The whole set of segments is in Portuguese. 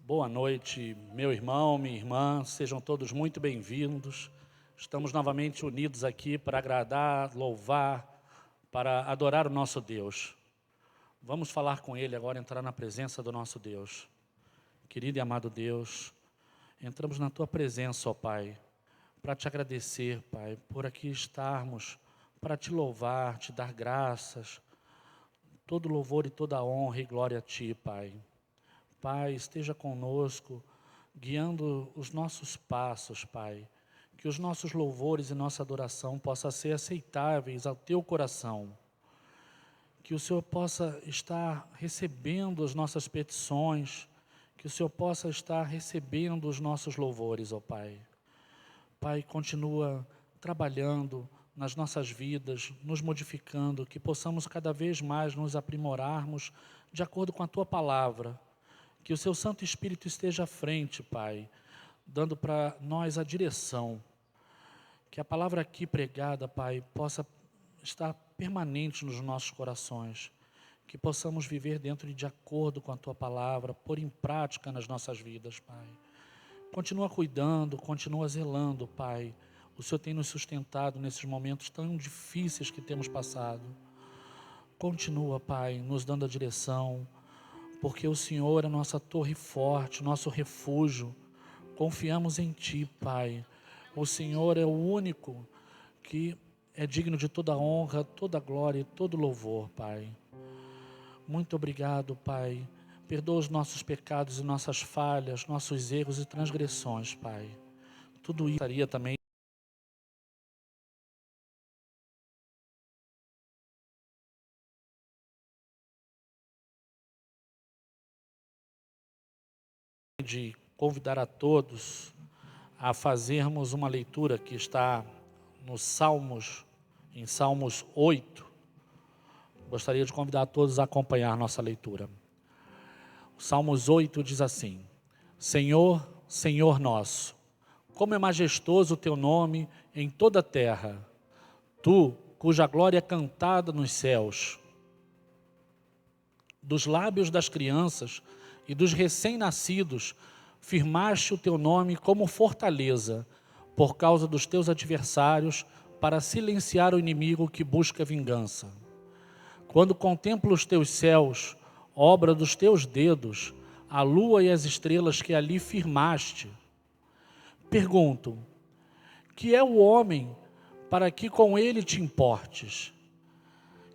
Boa noite, meu irmão, minha irmã, sejam todos muito bem-vindos. Estamos novamente unidos aqui para agradar, louvar, para adorar o nosso Deus. Vamos falar com Ele agora, entrar na presença do nosso Deus. Querido e amado Deus, entramos na Tua presença, ó Pai, para Te agradecer, Pai, por aqui estarmos, para Te louvar, Te dar graças, todo louvor e toda honra e glória a Ti, Pai. Pai, esteja conosco, guiando os nossos passos, Pai. Que os nossos louvores e nossa adoração possam ser aceitáveis ao Teu coração. Que o Senhor possa estar recebendo as nossas petições, que o Senhor possa estar recebendo os nossos louvores, ó Pai. Pai, continua trabalhando nas nossas vidas, nos modificando, que possamos cada vez mais nos aprimorarmos de acordo com a Tua palavra. Que o Seu Santo Espírito esteja à frente, Pai, dando para nós a direção. Que a palavra aqui pregada, Pai, possa estar permanente nos nossos corações. Que possamos viver dentro e de acordo com a Tua palavra, pôr em prática nas nossas vidas, Pai. Continua cuidando, continua zelando, Pai. O Senhor tem nos sustentado nesses momentos tão difíceis que temos passado. Continua, Pai, nos dando a direção, porque o Senhor é a nossa torre forte, nosso refúgio. Confiamos em Ti, Pai. O Senhor é o único que é digno de toda honra, toda glória e todo louvor, Pai. Muito obrigado, Pai. Perdoa os nossos pecados e nossas falhas, nossos erros e transgressões, Pai. Tudo isso estaria também de convidar a todos a fazermos uma leitura que está nos Salmos, em Salmos 8. Gostaria de convidar a todos a acompanhar nossa leitura. O Salmos 8 diz assim: Senhor, Senhor nosso, como é majestoso o Teu nome em toda a terra, Tu, cuja glória é cantada nos céus. Dos lábios das crianças e dos recém-nascidos, firmaste o Teu nome como fortaleza, por causa dos Teus adversários, para silenciar o inimigo que busca vingança. Quando contemplo os Teus céus, obra dos Teus dedos, a lua e as estrelas que ali firmaste, pergunto, que é o homem para que com ele te importes?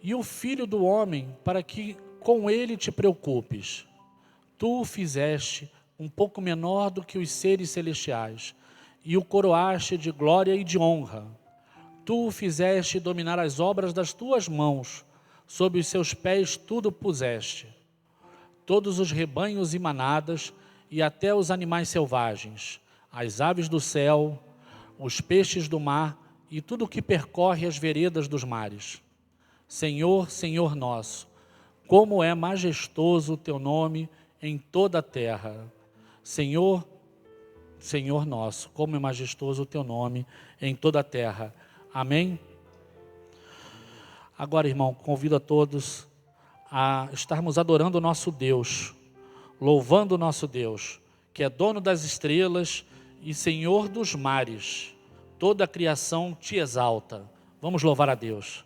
E o filho do homem para que com ele te preocupes? Tu o fizeste um pouco menor do que os seres celestiais, e o coroaste de glória e de honra. Tu o fizeste dominar as obras das tuas mãos, sob os seus pés tudo puseste. Todos os rebanhos e manadas, e até os animais selvagens, as aves do céu, os peixes do mar, e tudo o que percorre as veredas dos mares. Senhor, Senhor nosso, como é majestoso o Teu nome em toda a terra. Senhor, Senhor nosso, como é majestoso o Teu nome em toda a terra. Amém? Agora, irmão, convido a todos a estarmos adorando o nosso Deus, louvando o nosso Deus, que é dono das estrelas e Senhor dos mares. Toda a criação te exalta. Vamos louvar a Deus.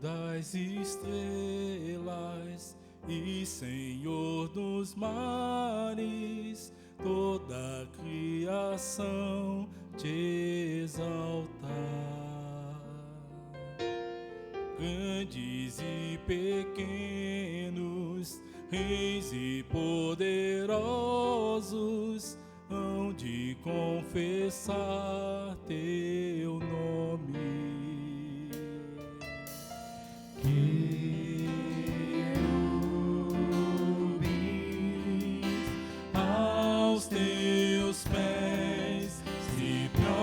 Das estrelas e Senhor dos mares, toda a criação te exalta. Grandes e pequenos, reis e poderosos, hão de confessar Teu nome. Aos Teus pés se prostram.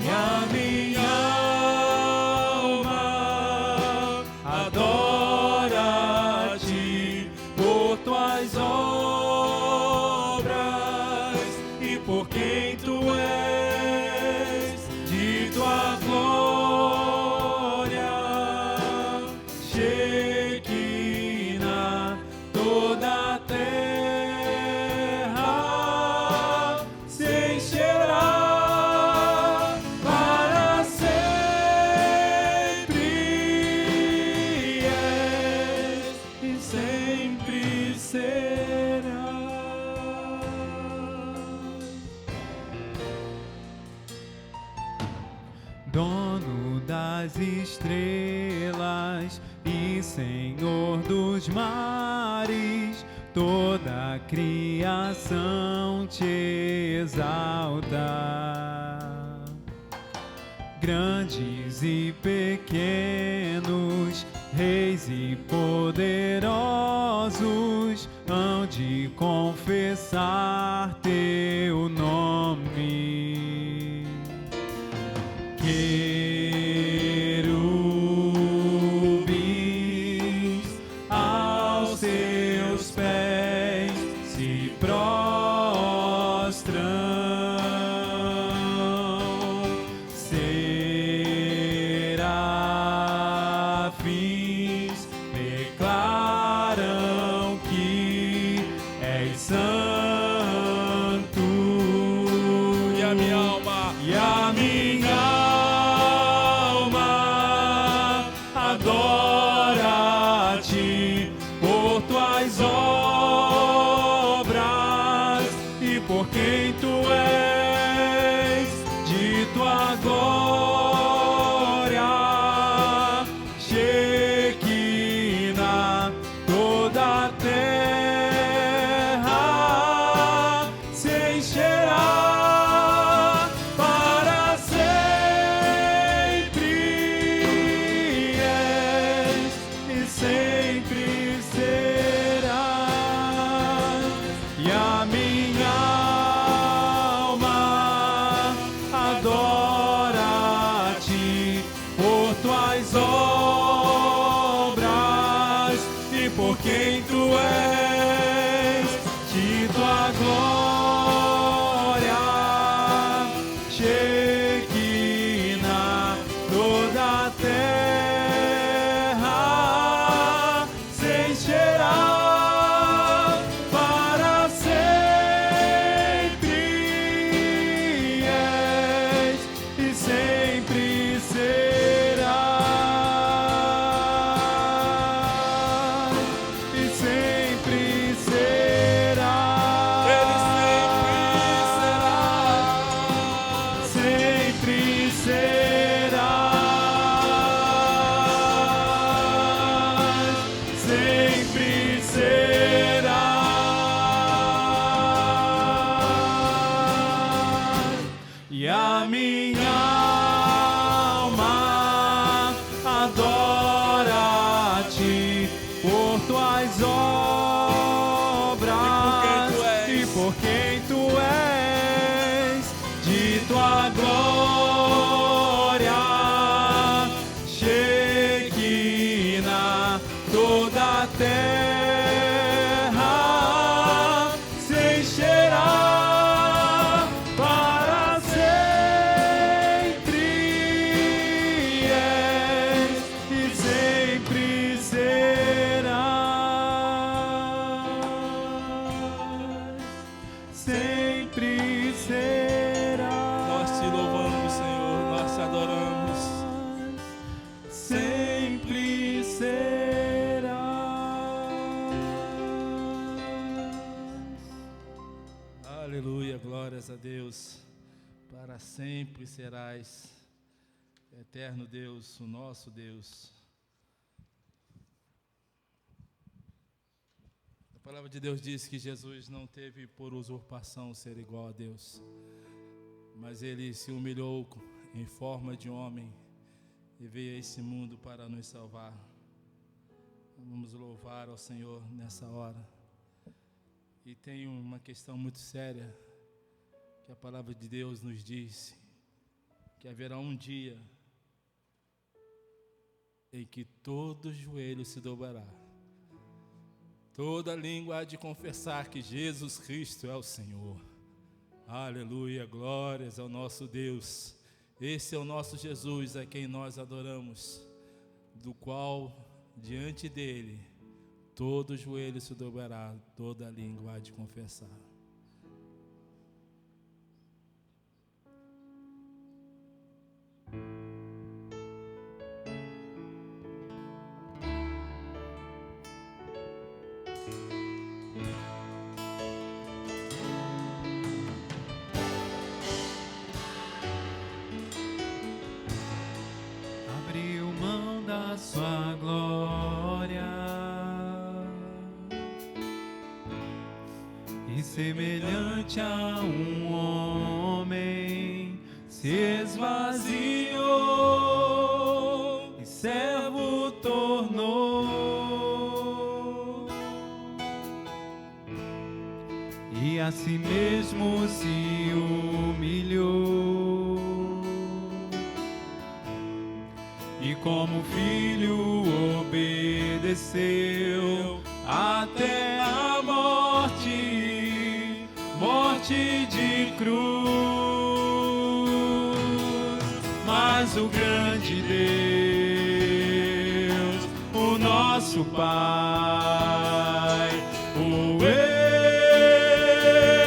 e a minha alma adora a ti por tuas obras e por quem tu és, de tua glória, Shekinah, toda a terra se encherá para sempre, és e sempre será. Dono das estrelas e Senhor dos mares, toda a criação te exalta. Grandes e pequenos, reis e poderosos, hão de confessar teu nome. Querubins aos teus pés se prostram, serafins declaram que és santo, e a minha alma adora a ti por tuas obras e por quem tu és, de tua glória, Shekinah, toda a terra se encherá para sempre, és e sempre serás, e a minha alma adora a ti por tuas obras e por quem tu és, de tua glória, Shekinah, toda a terra se encherá para sempre, és e sempre serás, e sempre serás. Ele sempre serás, sempre serás, e a minha alma adora a ti por tuas obras e por quem tu és, de tua glória, Shekinah, toda a terra se encherá para sempre, és e sempre serás, sempre serás. Nós te louvamos, Senhor, nós te adoramos. Sempre serás. Aleluia, glórias a Deus. Para sempre serás, eterno Deus, o nosso Deus. A palavra de Deus diz que Jesus não teve por usurpação ser igual a Deus, mas ele se humilhou em forma de homem e veio a esse mundo para nos salvar. Vamos louvar ao Senhor nessa hora. E tem uma questão muito séria que a palavra de Deus nos diz, que haverá um dia em que todo joelho se dobrará, toda língua há de confessar que Jesus Cristo é o Senhor. Aleluia, glórias ao nosso Deus. Esse é o nosso Jesus, a quem nós adoramos, do qual, diante dele, todo joelho se dobrará, toda língua há de confessar. Abriu mão da sua glória e semelhante a um homem se esvaziou e servo tornou, e a si mesmo se humilhou, e como filho obedeceu até a morte, morte de cruz. Mas o grande Deus, o nosso Pai, o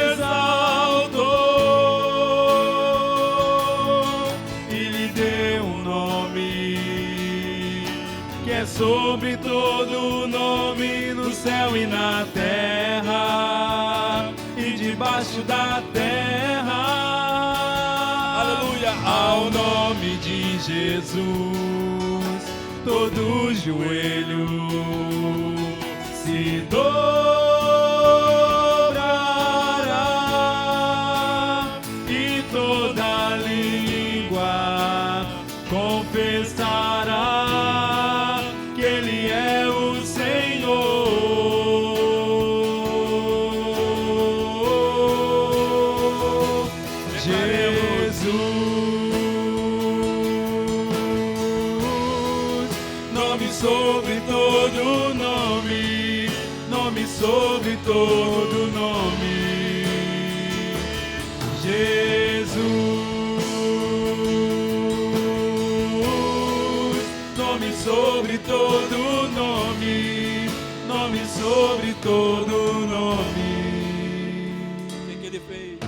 exaltou e lhe deu um nome que é sobre todo nome, no céu e na terra e debaixo da terra. Aleluia! Ao nome de Jesus, todo joelho se dobrará e toda língua confessará que Ele é o Senhor. Jesus, nome sobre todo nome, nome sobre todo nome. Jesus, nome sobre todo nome, nome sobre todo nome. O que ele fez?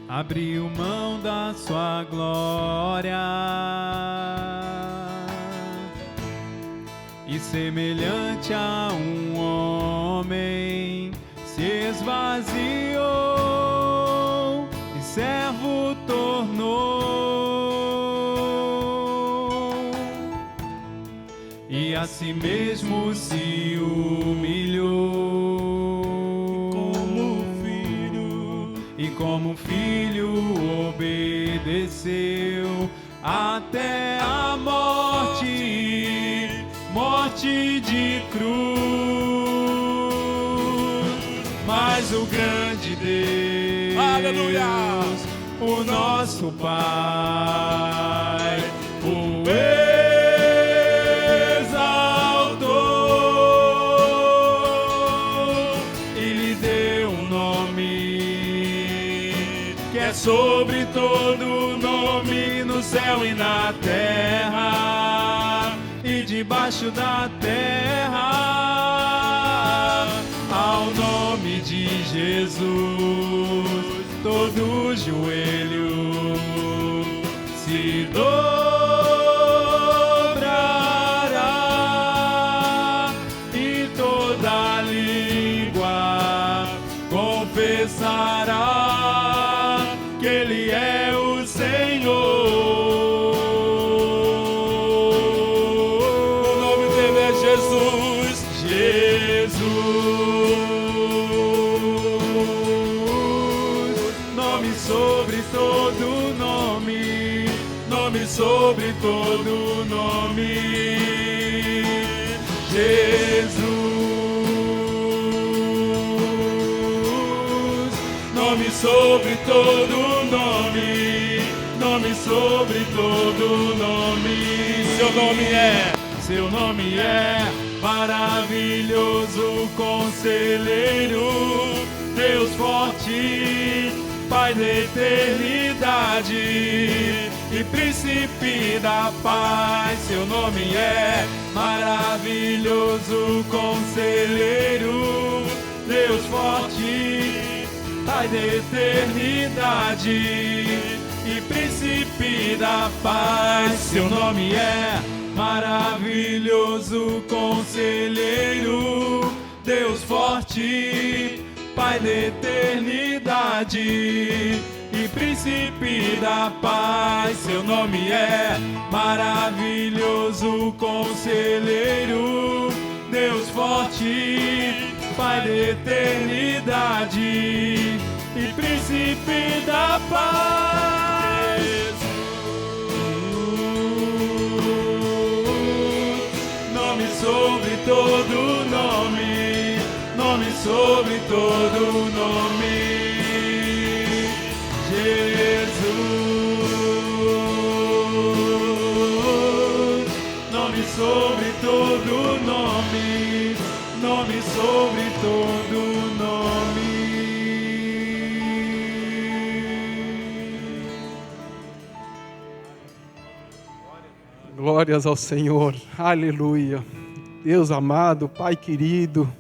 Abriu mão da sua glória e semelhante a um homem se esvaziou e servo tornou, e a si mesmo se humilhou, e como filho obedeceu até a morte, morte de cruz. Mas o grande Deus, Aleluia! o nosso Pai, o exaltou e lhe deu um nome que é sobre todo nome, no céu e na terra e debaixo da terra. Ao nome de Jesus, todo joelho se dobrará e toda língua confessará que Ele é o Senhor. O nome dele é Jesus. Jesus, nome sobre todo nome, nome sobre todo nome. Jesus, nome sobre todo nome, nome sobre todo nome. Seu nome é maravilhoso conselheiro, Deus forte, Pai da eternidade e príncipe da paz. Seu nome é maravilhoso conselheiro, Deus forte, Pai da eternidade e príncipe da paz. Seu nome é maravilhoso conselheiro, Deus forte, Pai da eternidade e príncipe da paz. Seu nome é maravilhoso conselheiro, Deus forte, Pai da eternidade e príncipe da paz. Nome sobre todo nome, nome sobre todo nome, Jesus. Nome sobre todo nome, nome sobre todo nome. Glórias ao Senhor, aleluia. Deus amado, Pai querido,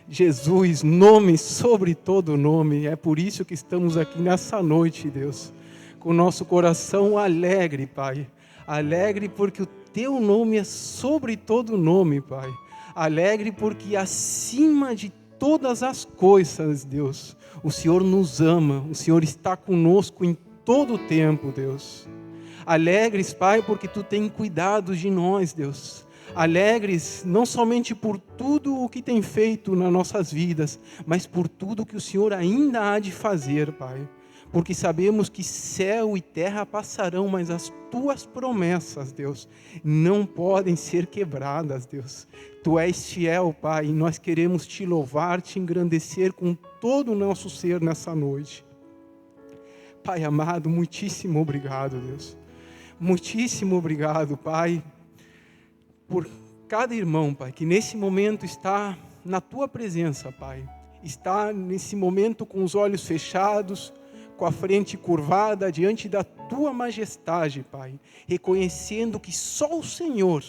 Jesus, nome sobre todo nome. É por isso que estamos aqui nessa noite, Deus, com o nosso coração alegre, Pai. Alegre porque o Teu nome é sobre todo nome, Pai. Alegre porque acima de todas as coisas, Deus, o Senhor nos ama, o Senhor está conosco em todo o tempo, Deus. Alegres, Pai, porque Tu tens cuidado de nós, Deus. Alegres não somente por tudo o que tem feito nas nossas vidas, mas por tudo que o Senhor ainda há de fazer, Pai. Porque sabemos que céu e terra passarão, mas as Tuas promessas, Deus, não podem ser quebradas, Deus. Tu és fiel, Pai, e nós queremos Te louvar, Te engrandecer com todo o nosso ser nessa noite. Pai amado, muitíssimo obrigado, Deus. Muitíssimo obrigado, Pai, por cada irmão, Pai, que nesse momento está na Tua presença, Pai. Está nesse momento com os olhos fechados, com a frente curvada diante da Tua majestade, Pai. Reconhecendo que só o Senhor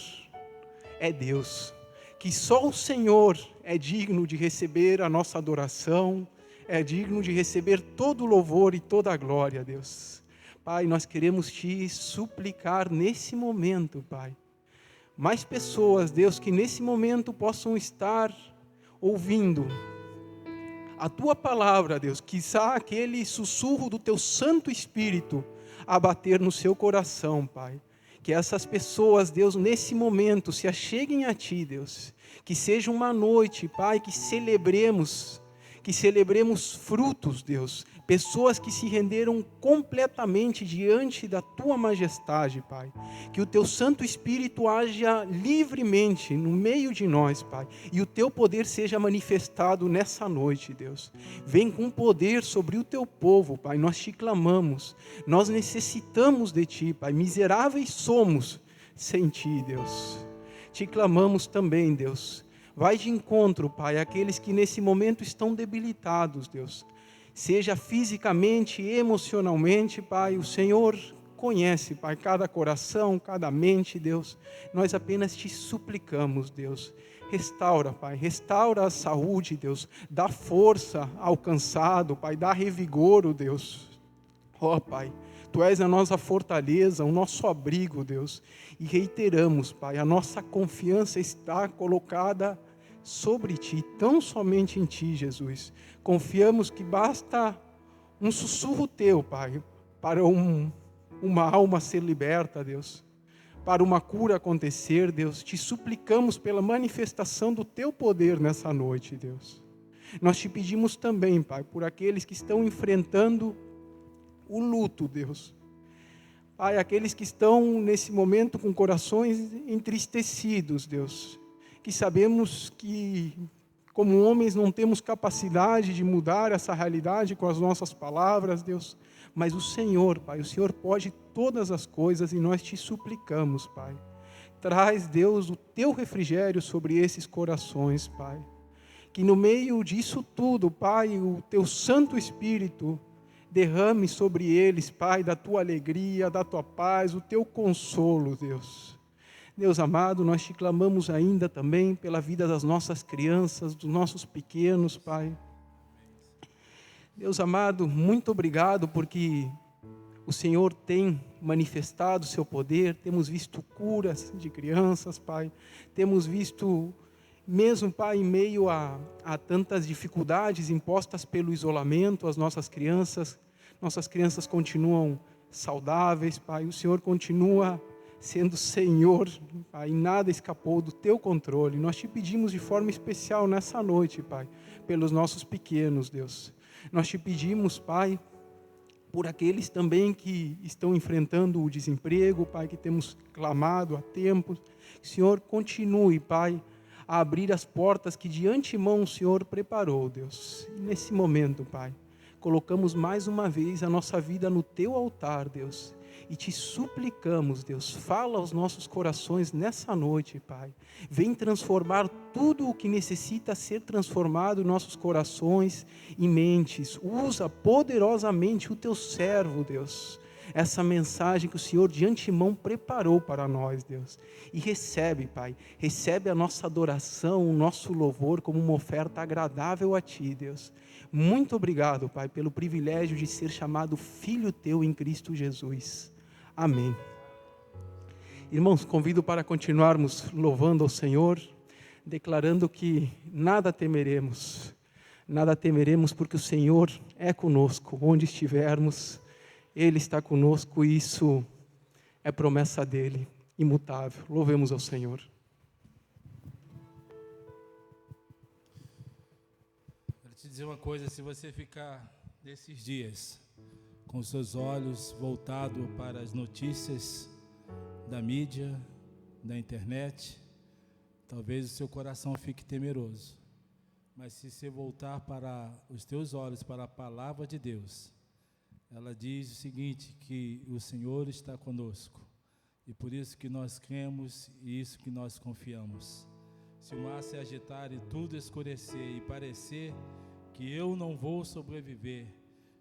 é Deus. Que só o Senhor é digno de receber a nossa adoração. É digno de receber todo o louvor e toda a glória, Deus. Pai, nós queremos Te suplicar nesse momento, Pai. Mais pessoas, Deus, que nesse momento possam estar ouvindo a Tua palavra, Deus, quizá aquele sussurro do Teu Santo Espírito a bater no seu coração, Pai. Que essas pessoas, Deus, nesse momento se acheguem a Ti, Deus. Que seja uma noite, Pai, que celebremos frutos, Deus. Pessoas que se renderam completamente diante da Tua majestade, Pai. Que o Teu Santo Espírito haja livremente no meio de nós, Pai. E o Teu poder seja manifestado nessa noite, Deus. Vem com poder sobre o Teu povo, Pai. Nós Te clamamos. Nós necessitamos de Ti, Pai. Miseráveis somos sem Ti, Deus. Te clamamos também, Deus. Vai de encontro, Pai, àqueles que nesse momento estão debilitados, Deus. Seja fisicamente, emocionalmente, Pai, o Senhor conhece, Pai, cada coração, cada mente, Deus. Nós apenas Te suplicamos, Deus. Restaura, Pai, restaura a saúde, Deus. Dá força ao cansado, Pai, dá revigoro, Deus. Ó, Pai, Tu és a nossa fortaleza, o nosso abrigo, Deus. E reiteramos, Pai, a nossa confiança está colocada sobre Ti, tão somente em Ti, Jesus. Confiamos que basta um sussurro Teu, Pai, para uma alma ser liberta, Deus. Para uma cura acontecer, Deus. Te suplicamos pela manifestação do Teu poder nessa noite, Deus. Nós Te pedimos também, Pai, por aqueles que estão enfrentando o luto, Deus. Pai, aqueles que estão nesse momento com corações entristecidos, Deus. Que sabemos que como homens não temos capacidade de mudar essa realidade com as nossas palavras, Deus, mas o Senhor, Pai, o Senhor pode todas as coisas e nós te suplicamos, Pai. Traz, Deus, o teu refrigério sobre esses corações, Pai. Que no meio disso tudo, Pai, o teu Santo Espírito derrame sobre eles, Pai, da tua alegria, da tua paz, o teu consolo, Deus. Deus amado, nós te clamamos ainda também pela vida das nossas crianças, dos nossos pequenos, Pai. Deus amado, muito obrigado porque o Senhor tem manifestado o seu poder, temos visto curas de crianças, Pai, temos visto, mesmo, Pai, em meio a tantas dificuldades impostas pelo isolamento, as nossas crianças continuam saudáveis, Pai, o Senhor continua sendo Senhor, Pai, nada escapou do teu controle. Nós te pedimos de forma especial nessa noite, Pai, pelos nossos pequenos, Deus. Nós te pedimos, Pai, por aqueles também que estão enfrentando o desemprego, Pai, que temos clamado há tempo. Senhor, continue, Pai, a abrir as portas que de antemão o Senhor preparou, Deus. E nesse momento, Pai, colocamos mais uma vez a nossa vida no teu altar, Deus. E te suplicamos, Deus, fala aos nossos corações nessa noite, Pai. Vem transformar tudo o que necessita ser transformado em nossos corações e mentes. Usa poderosamente o teu servo, Deus. Essa mensagem que o Senhor de antemão preparou para nós, Deus. E recebe, Pai, recebe a nossa adoração, o nosso louvor como uma oferta agradável a Ti, Deus. Muito obrigado, Pai, pelo privilégio de ser chamado Filho Teu em Cristo Jesus. Amém. Irmãos, convido para continuarmos louvando ao Senhor, declarando que nada temeremos porque o Senhor é conosco, onde estivermos, Ele está conosco e isso é promessa dEle, imutável. Louvemos ao Senhor. Quero te dizer uma coisa, se você ficar nesses dias com os seus olhos voltados para as notícias da mídia, da internet, talvez o seu coração fique temeroso. Mas se você voltar para os teus olhos para a palavra de Deus, ela diz o seguinte, que o Senhor está conosco. E por isso que nós cremos e isso que nós confiamos. Se o mar se agitar e tudo escurecer e parecer que eu não vou sobreviver,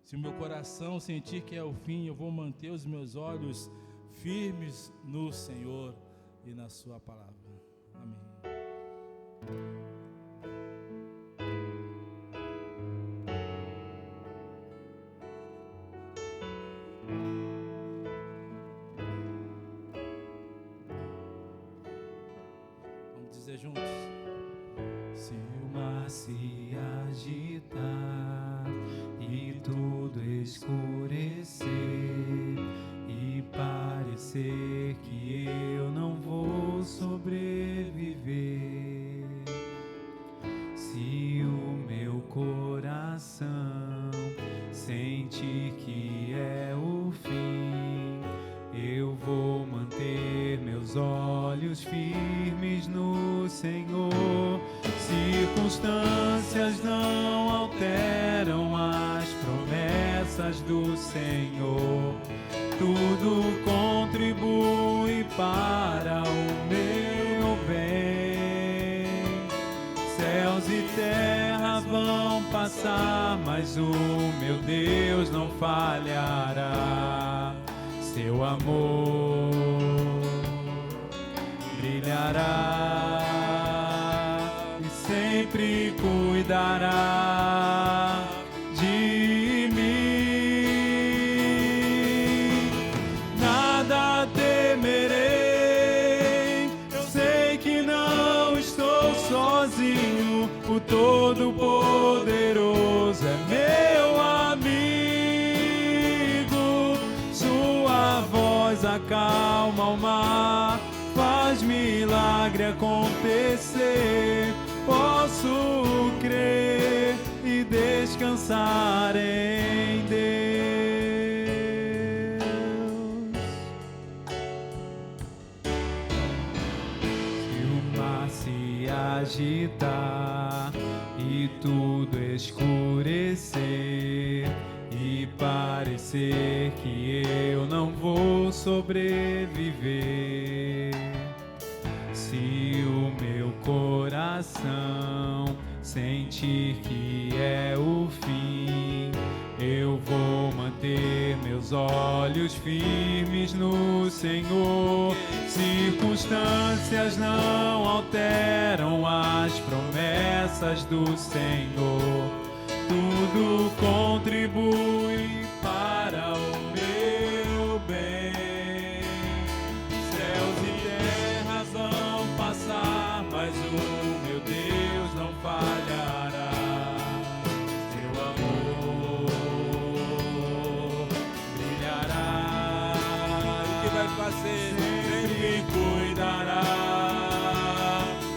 se o meu coração sentir que é o fim, eu vou manter os meus olhos firmes no Senhor e na sua palavra. Amém. Vamos dizer juntos. Se o mar se agitar e tudo escurecer e parecer que eu não vou sobreviver, se o meu coração sentir que é o fim, eu vou manter meus olhos firmes no Senhor. Circunstâncias não alteram as promessas do Senhor. Tudo contribui para o meu bem. Céus e terra vão passar, mas o meu Deus não falhará. Seu amor brilhará e sempre cuidará de mim. Nada temerei, eu sei que não estou sozinho. O Todo-Poderoso é meu amigo. Sua voz acalma o mar, faz milagre acontecer. Posso crer e descansar em Deus. Se o mar se agitar e tudo escurecer e parecer que eu não vou sobreviver. Se o meu coração sentir que é o fim, eu vou manter meus olhos firmes no Senhor. Circunstâncias não alteram as promessas do Senhor. Tudo contribui para o meu bem. Céus e terras vão passar, mas o meu Deus não falhará. Seu amor brilhará. O que vai fazer? Sempre cuidará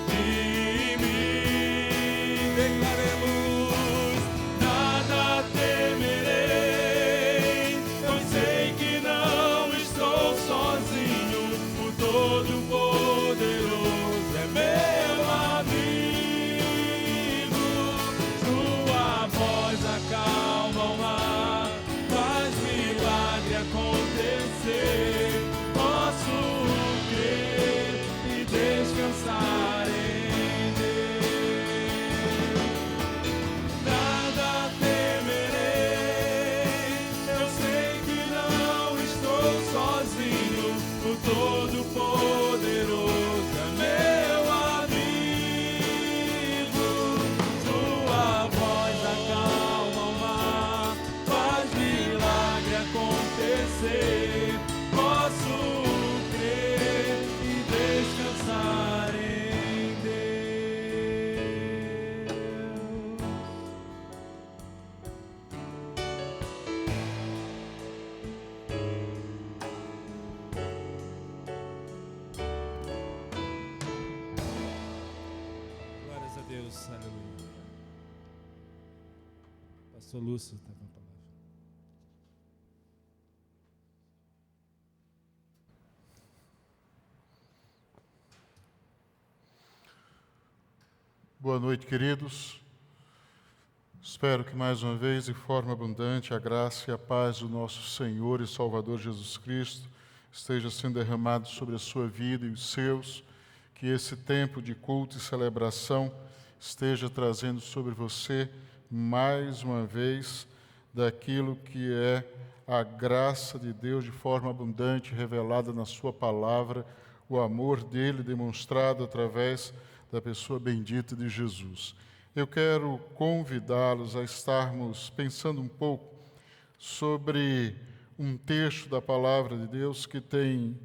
de mim. Declaremos: nada temerei, pois sei que não estou sozinho. O Todo-Poderoso é meu amigo. Sua voz acalma o mar, faz milagre acontecer. Posso crer e descansar em Deus. Nada temerei, eu sei que não estou sozinho. O Todo-Poderoso é meu amigo. Sua voz acalma o mar, faz milagre acontecer. Posso crer e descansar em Deus. Glórias a Deus, aleluia. Pastor Lúcio está com a palavra. Boa noite, queridos. Espero que mais uma vez, de forma abundante, a graça e a paz do nosso Senhor e Salvador Jesus Cristo esteja sendo derramado sobre a sua vida e os seus, que esse tempo de culto e celebração esteja trazendo sobre você, mais uma vez, daquilo que é a graça de Deus de forma abundante, revelada na sua palavra, o amor dele demonstrado através da pessoa bendita de Jesus. Eu quero convidá-los a estarmos pensando um pouco sobre um texto da palavra de Deus que tem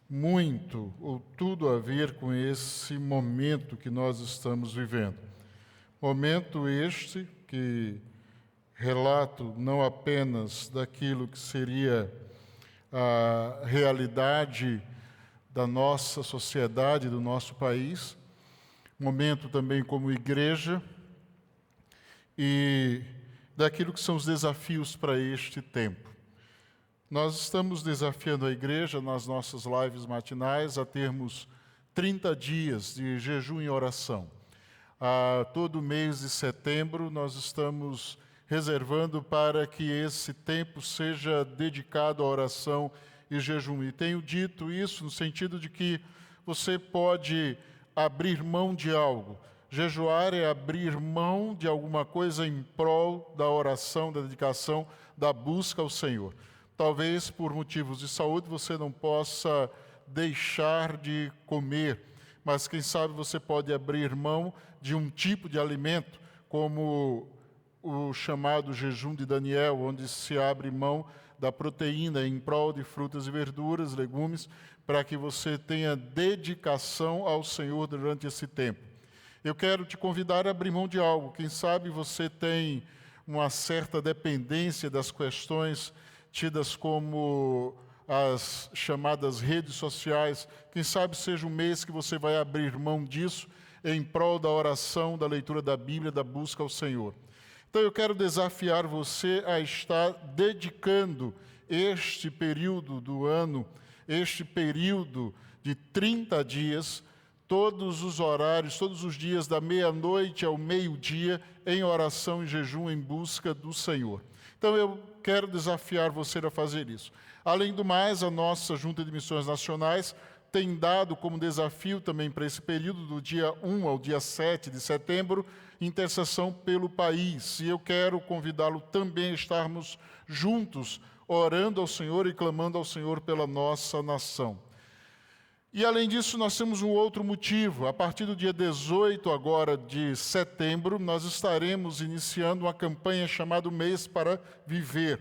muito ou tudo a ver com esse momento que nós estamos vivendo. Momento este que relato não apenas daquilo que seria a realidade da nossa sociedade, do nosso país, momento também como igreja e daquilo que são os desafios para este tempo. Nós estamos desafiando a igreja nas nossas lives matinais a termos 30 dias de jejum e oração. Todo mês de setembro nós estamos reservando para que esse tempo seja dedicado à oração e jejum. E tenho dito isso no sentido de que você pode abrir mão de algo. Jejuar é abrir mão de alguma coisa em prol da oração, da dedicação, da busca ao Senhor. Talvez por motivos de saúde você não possa deixar de comer, mas quem sabe você pode abrir mão de um tipo de alimento, como o chamado jejum de Daniel, onde se abre mão da proteína em prol de frutas e verduras, legumes, para que você tenha dedicação ao Senhor durante esse tempo. Eu quero te convidar a abrir mão de algo. Quem sabe você tem uma certa dependência das questões tidas como as chamadas redes sociais. Quem sabe seja um mês que você vai abrir mão disso em prol da oração, da leitura da Bíblia, da busca ao Senhor. Então eu quero desafiar você a estar dedicando este período do ano, este período de 30 dias, todos os horários, todos os dias, da meia-noite ao meio-dia, em oração e jejum em busca do Senhor. Então eu quero desafiar você a fazer isso. Além do mais, a nossa Junta de Missões Nacionais tem dado como desafio também para esse período, do dia 1 ao dia 7 de setembro, intercessão pelo país. E eu quero convidá-lo também a estarmos juntos, orando ao Senhor e clamando ao Senhor pela nossa nação. E além disso, nós temos um outro motivo. A partir do dia 18 agora de setembro, nós estaremos iniciando uma campanha chamada Mês para Viver.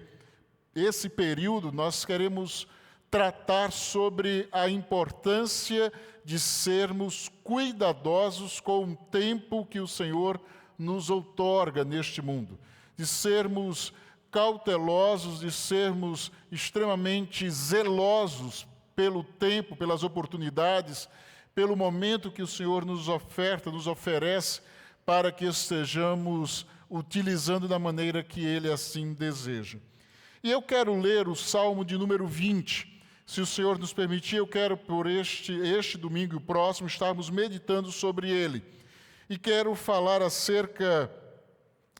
Esse período nós queremos tratar sobre a importância de sermos cuidadosos com o tempo que o Senhor nos outorga neste mundo, de sermos cautelosos, de sermos extremamente zelosos pelo tempo, pelas oportunidades, pelo momento que o Senhor nos oferta, nos oferece, para que estejamos utilizando da maneira que Ele assim deseja. E eu quero ler o Salmo de número 20. Se o Senhor nos permitir, eu quero, por este domingo e o próximo, estarmos meditando sobre ele. E quero falar acerca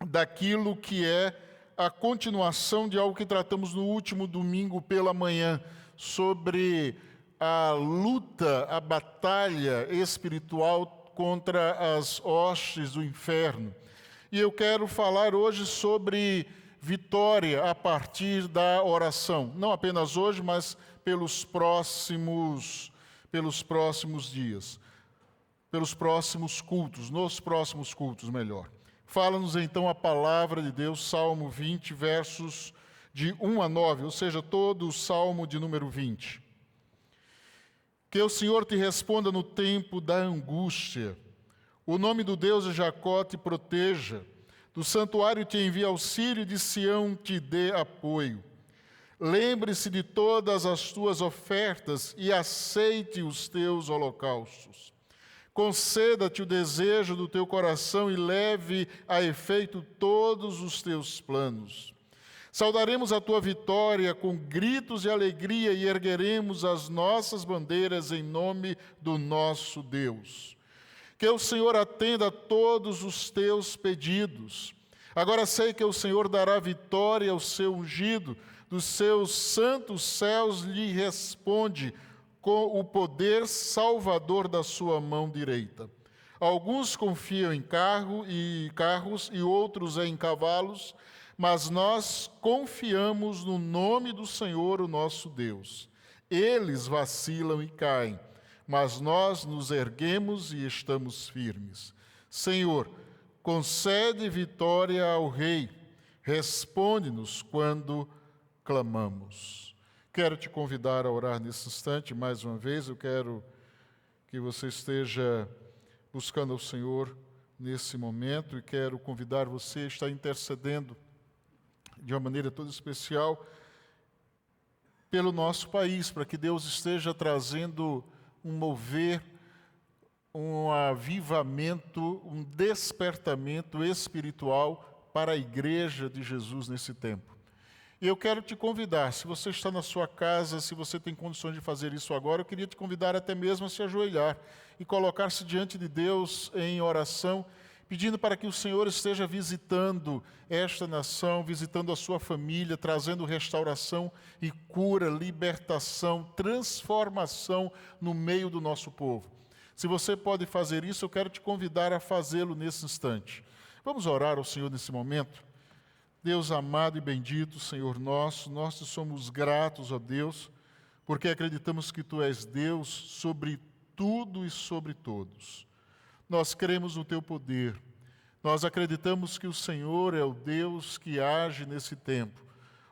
daquilo que é a continuação de algo que tratamos no último domingo pela manhã, sobre a luta, a batalha espiritual contra as hostes do inferno. E eu quero falar hoje sobre vitória a partir da oração. Não apenas hoje, mas pelos próximos dias, pelos próximos cultos, nos próximos cultos, melhor. Fala-nos então a palavra de Deus, Salmo 20, versos de 1 a 9, ou seja, todo o Salmo de número 20. Que o Senhor te responda no tempo da angústia. O nome do Deus de Jacó te proteja. Do santuário te envie auxílio, de Sião te dê apoio. Lembre-se de todas as tuas ofertas e aceite os teus holocaustos. Conceda-te o desejo do teu coração e leve a efeito todos os teus planos. Saudaremos a tua vitória com gritos de alegria e ergueremos as nossas bandeiras em nome do nosso Deus. Que o Senhor atenda a todos os teus pedidos. Agora sei que o Senhor dará vitória ao seu ungido, dos seus santos céus lhe responde com o poder salvador da sua mão direita. Alguns confiam em carros e outros em cavalos, mas nós confiamos no nome do Senhor, o nosso Deus. Eles vacilam e caem, mas nós nos erguemos e estamos firmes. Senhor, concede vitória ao Rei, responde-nos quando clamamos. Quero te convidar a orar nesse instante, mais uma vez. Eu quero que você esteja buscando ao Senhor nesse momento e quero convidar você a estar intercedendo de uma maneira toda especial pelo nosso país, para que Deus esteja trazendo um mover, um avivamento, um despertamento espiritual para a igreja de Jesus nesse tempo. E eu quero te convidar, se você está na sua casa, se você tem condições de fazer isso agora, eu queria te convidar até mesmo a se ajoelhar e colocar-se diante de Deus em oração, pedindo para que o Senhor esteja visitando esta nação, visitando a sua família, trazendo restauração e cura, libertação, transformação no meio do nosso povo. Se você pode fazer isso, eu quero te convidar a fazê-lo nesse instante. Vamos orar ao Senhor nesse momento? Deus amado e bendito, Senhor nosso, nós te somos gratos, ó Deus, porque acreditamos que Tu és Deus sobre tudo e sobre todos. Nós cremos no Teu poder, nós acreditamos que o Senhor é o Deus que age nesse tempo.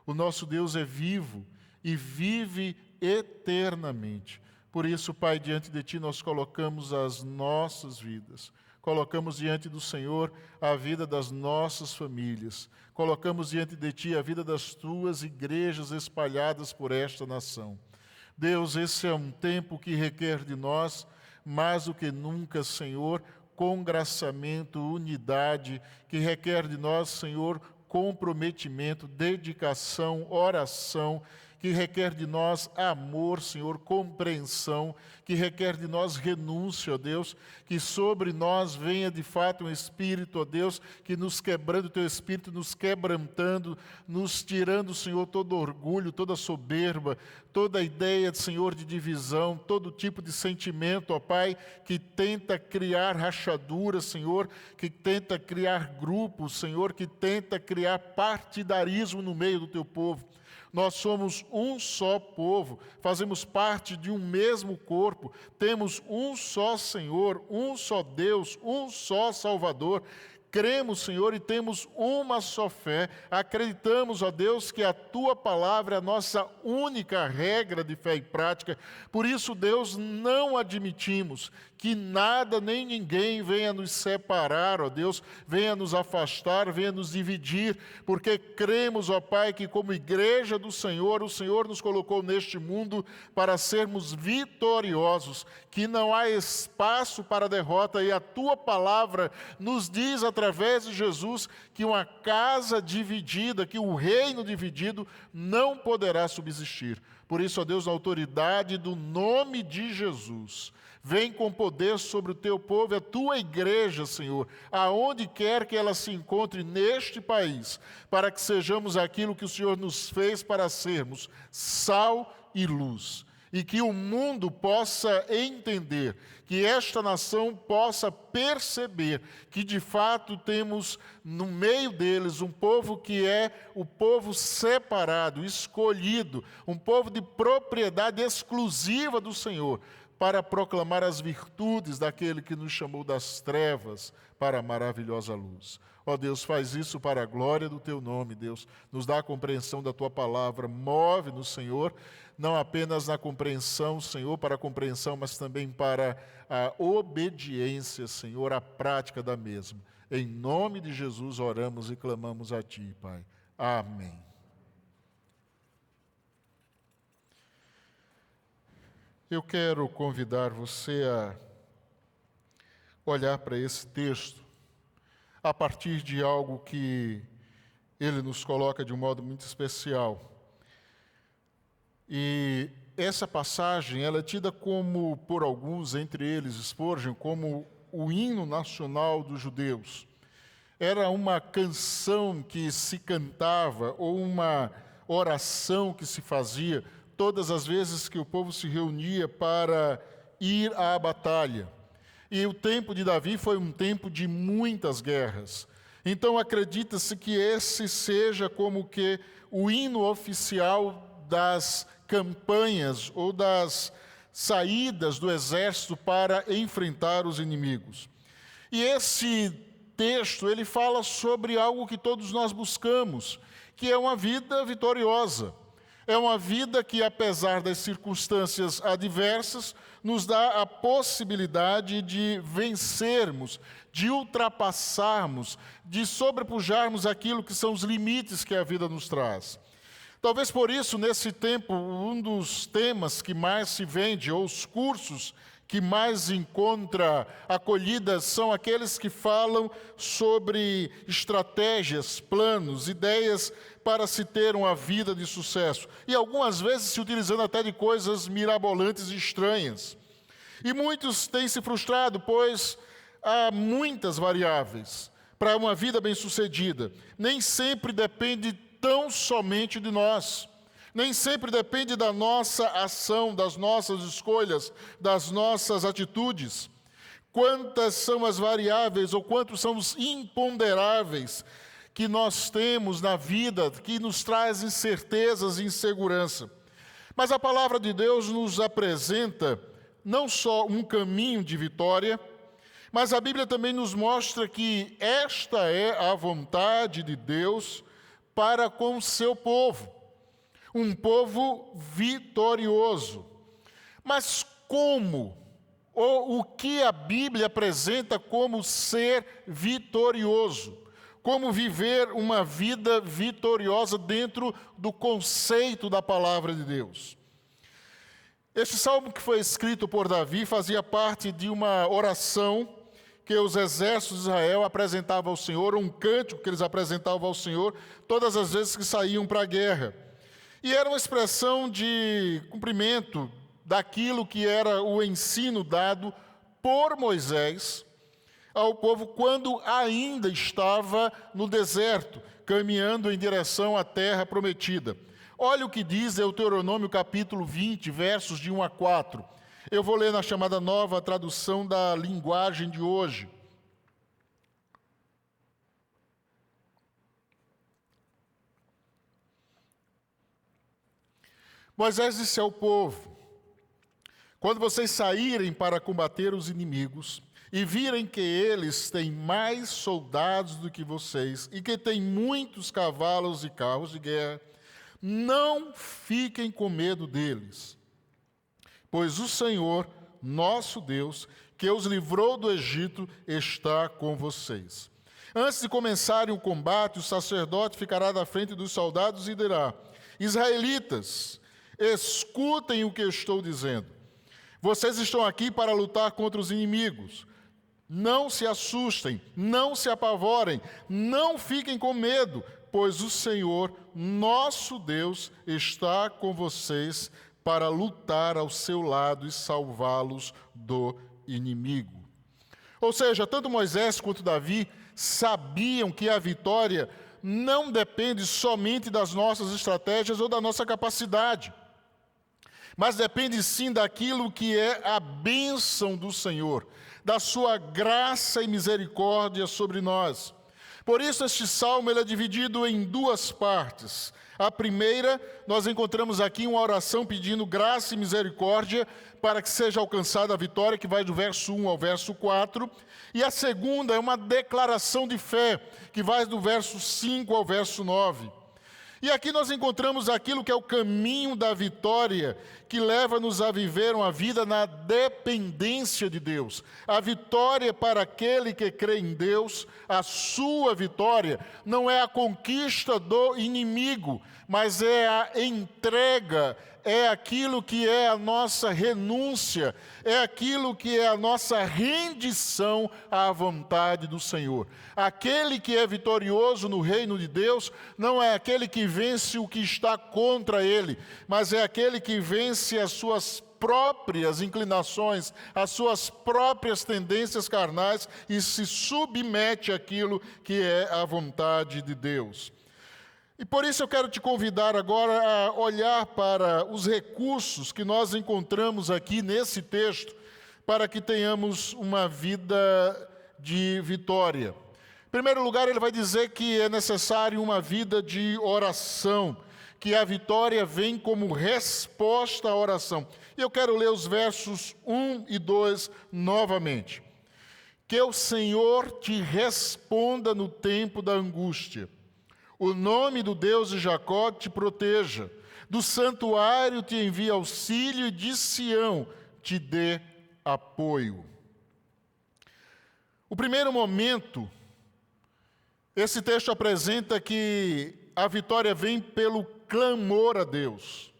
O nosso Deus é vivo e vive eternamente. Por isso, Pai, diante de Ti nós colocamos as nossas vidas. Colocamos diante do Senhor a vida das nossas famílias. Colocamos diante de Ti a vida das Tuas igrejas espalhadas por esta nação. Deus, esse é um tempo que requer de nós, mais do que nunca, Senhor, congraçamento, unidade, que requer de nós, Senhor, comprometimento, dedicação, oração, que requer de nós amor, Senhor, compreensão, que requer de nós renúncia, ó Deus, que sobre nós venha de fato um Espírito, ó Deus, que nos quebrando, o Teu Espírito nos quebrantando, nos tirando, Senhor, todo orgulho, toda soberba, toda ideia, Senhor, de divisão, todo tipo de sentimento, ó Pai, que tenta criar rachaduras, Senhor, que tenta criar grupos, Senhor, que tenta criar partidarismo no meio do Teu povo. Nós somos um só povo, fazemos parte de um mesmo corpo, temos um só Senhor, um só Deus, um só Salvador. Cremos, Senhor, e temos uma só fé. Acreditamos, ó Deus, que a Tua palavra é a nossa única regra de fé e prática. Por isso, Deus, não admitimos que nada nem ninguém venha nos separar, ó Deus, venha nos afastar, venha nos dividir, porque cremos, ó Pai, que como igreja do Senhor, o Senhor nos colocou neste mundo para sermos vitoriosos, que não há espaço para derrota, e a Tua palavra nos diz, através de Jesus, que uma casa dividida, que o reino dividido não poderá subsistir. Por isso, ó Deus, na autoridade do nome de Jesus, vem com poder sobre o Teu povo e a Tua igreja, Senhor, aonde quer que ela se encontre neste país, para que sejamos aquilo que o Senhor nos fez para sermos, sal e luz. E que o mundo possa entender, que esta nação possa perceber que de fato temos no meio deles um povo que é o povo separado, escolhido, um povo de propriedade exclusiva do Senhor, para proclamar as virtudes daquele que nos chamou das trevas para a maravilhosa luz. Ó Deus, faz isso para a glória do Teu nome, Deus. Nos dá a compreensão da Tua palavra. Move-nos, Senhor, não apenas na compreensão, Senhor, para a compreensão, mas também para a obediência, Senhor, a prática da mesma. Em nome de Jesus oramos e clamamos a Ti, Pai. Amém. Eu quero convidar você a olhar para esse texto a partir de algo que ele nos coloca de um modo muito especial. E essa passagem, ela é tida como, por alguns, entre eles, Spurgeon, como o hino nacional dos judeus. Era uma canção que se cantava, ou uma oração que se fazia, todas as vezes que o povo se reunia para ir à batalha. E o tempo de Davi foi um tempo de muitas guerras. Então acredita-se que esse seja como que o hino oficial das campanhas ou das saídas do exército para enfrentar os inimigos. E esse texto, ele fala sobre algo que todos nós buscamos, que é uma vida vitoriosa. É uma vida que, apesar das circunstâncias adversas, nos dá a possibilidade de vencermos, de ultrapassarmos, de sobrepujarmos aquilo que são os limites que a vida nos traz. Talvez por isso, nesse tempo, um dos temas que mais se vende, ou os cursos que mais encontra acolhida, são aqueles que falam sobre estratégias, planos, ideias para se ter uma vida de sucesso. E algumas vezes se utilizando até de coisas mirabolantes e estranhas. E muitos têm se frustrado, pois há muitas variáveis para uma vida bem-sucedida. Nem sempre depende tão somente de nós. Nem sempre depende da nossa ação, das nossas escolhas, das nossas atitudes. Quantas são as variáveis ou quantos são os imponderáveis que nós temos na vida, que nos traz incertezas e insegurança. Mas a palavra de Deus nos apresenta não só um caminho de vitória, mas a Bíblia também nos mostra que esta é a vontade de Deus para com o seu povo. Um povo vitorioso. Mas como? Ou o que a Bíblia apresenta como ser vitorioso? Como viver uma vida vitoriosa dentro do conceito da palavra de Deus? Este salmo que foi escrito por Davi fazia parte de uma oração que os exércitos de Israel apresentavam ao Senhor, um cântico que eles apresentavam ao Senhor todas as vezes que saíam para a guerra. E era uma expressão de cumprimento daquilo que era o ensino dado por Moisés ao povo quando ainda estava no deserto, caminhando em direção à terra prometida. Olha o que diz Deuteronômio capítulo 20, versos de 1 a 4. Eu vou ler na chamada Nova Tradução da Linguagem de hoje. Moisés disse ao povo: quando vocês saírem para combater os inimigos e virem que eles têm mais soldados do que vocês e que têm muitos cavalos e carros de guerra, não fiquem com medo deles, pois o Senhor, nosso Deus, que os livrou do Egito, está com vocês. Antes de começarem o combate, o sacerdote ficará da frente dos soldados e dirá: israelitas, escutem o que eu estou dizendo. Vocês estão aqui para lutar contra os inimigos. Não se assustem, não se apavorem, não fiquem com medo, pois o Senhor, nosso Deus, está com vocês para lutar ao seu lado e salvá-los do inimigo. Ou seja, tanto Moisés quanto Davi sabiam que a vitória não depende somente das nossas estratégias ou da nossa capacidade, mas depende sim daquilo que é a bênção do Senhor, da sua graça e misericórdia sobre nós. Por isso este salmo ele é dividido em duas partes. A primeira, nós encontramos aqui uma oração pedindo graça e misericórdia para que seja alcançada a vitória, que vai do verso 1 ao verso 4. E a segunda é uma declaração de fé, que vai do verso 5 ao verso 9. E aqui nós encontramos aquilo que é o caminho da vitória, que leva-nos a viver uma vida na dependência de Deus. A vitória para aquele que crê em Deus, a sua vitória, não é a conquista do inimigo, mas é a entrega, é aquilo que é a nossa renúncia, é aquilo que é a nossa rendição à vontade do Senhor. Aquele que é vitorioso no reino de Deus não é aquele que vence o que está contra ele, mas é aquele que vence as suas próprias inclinações, as suas próprias tendências carnais e se submete àquilo que é a vontade de Deus. E por isso eu quero te convidar agora a olhar para os recursos que nós encontramos aqui nesse texto, para que tenhamos uma vida de vitória. Em primeiro lugar, ele vai dizer que é necessário uma vida de oração, que a vitória vem como resposta à oração. E eu quero ler os versos 1 e 2 novamente. Que o Senhor te responda no tempo da angústia. O nome do Deus de Jacó te proteja. Do santuário te envie auxílio e de Sião te dê apoio. O primeiro momento, esse texto apresenta que a vitória vem pelo clamor a Deus.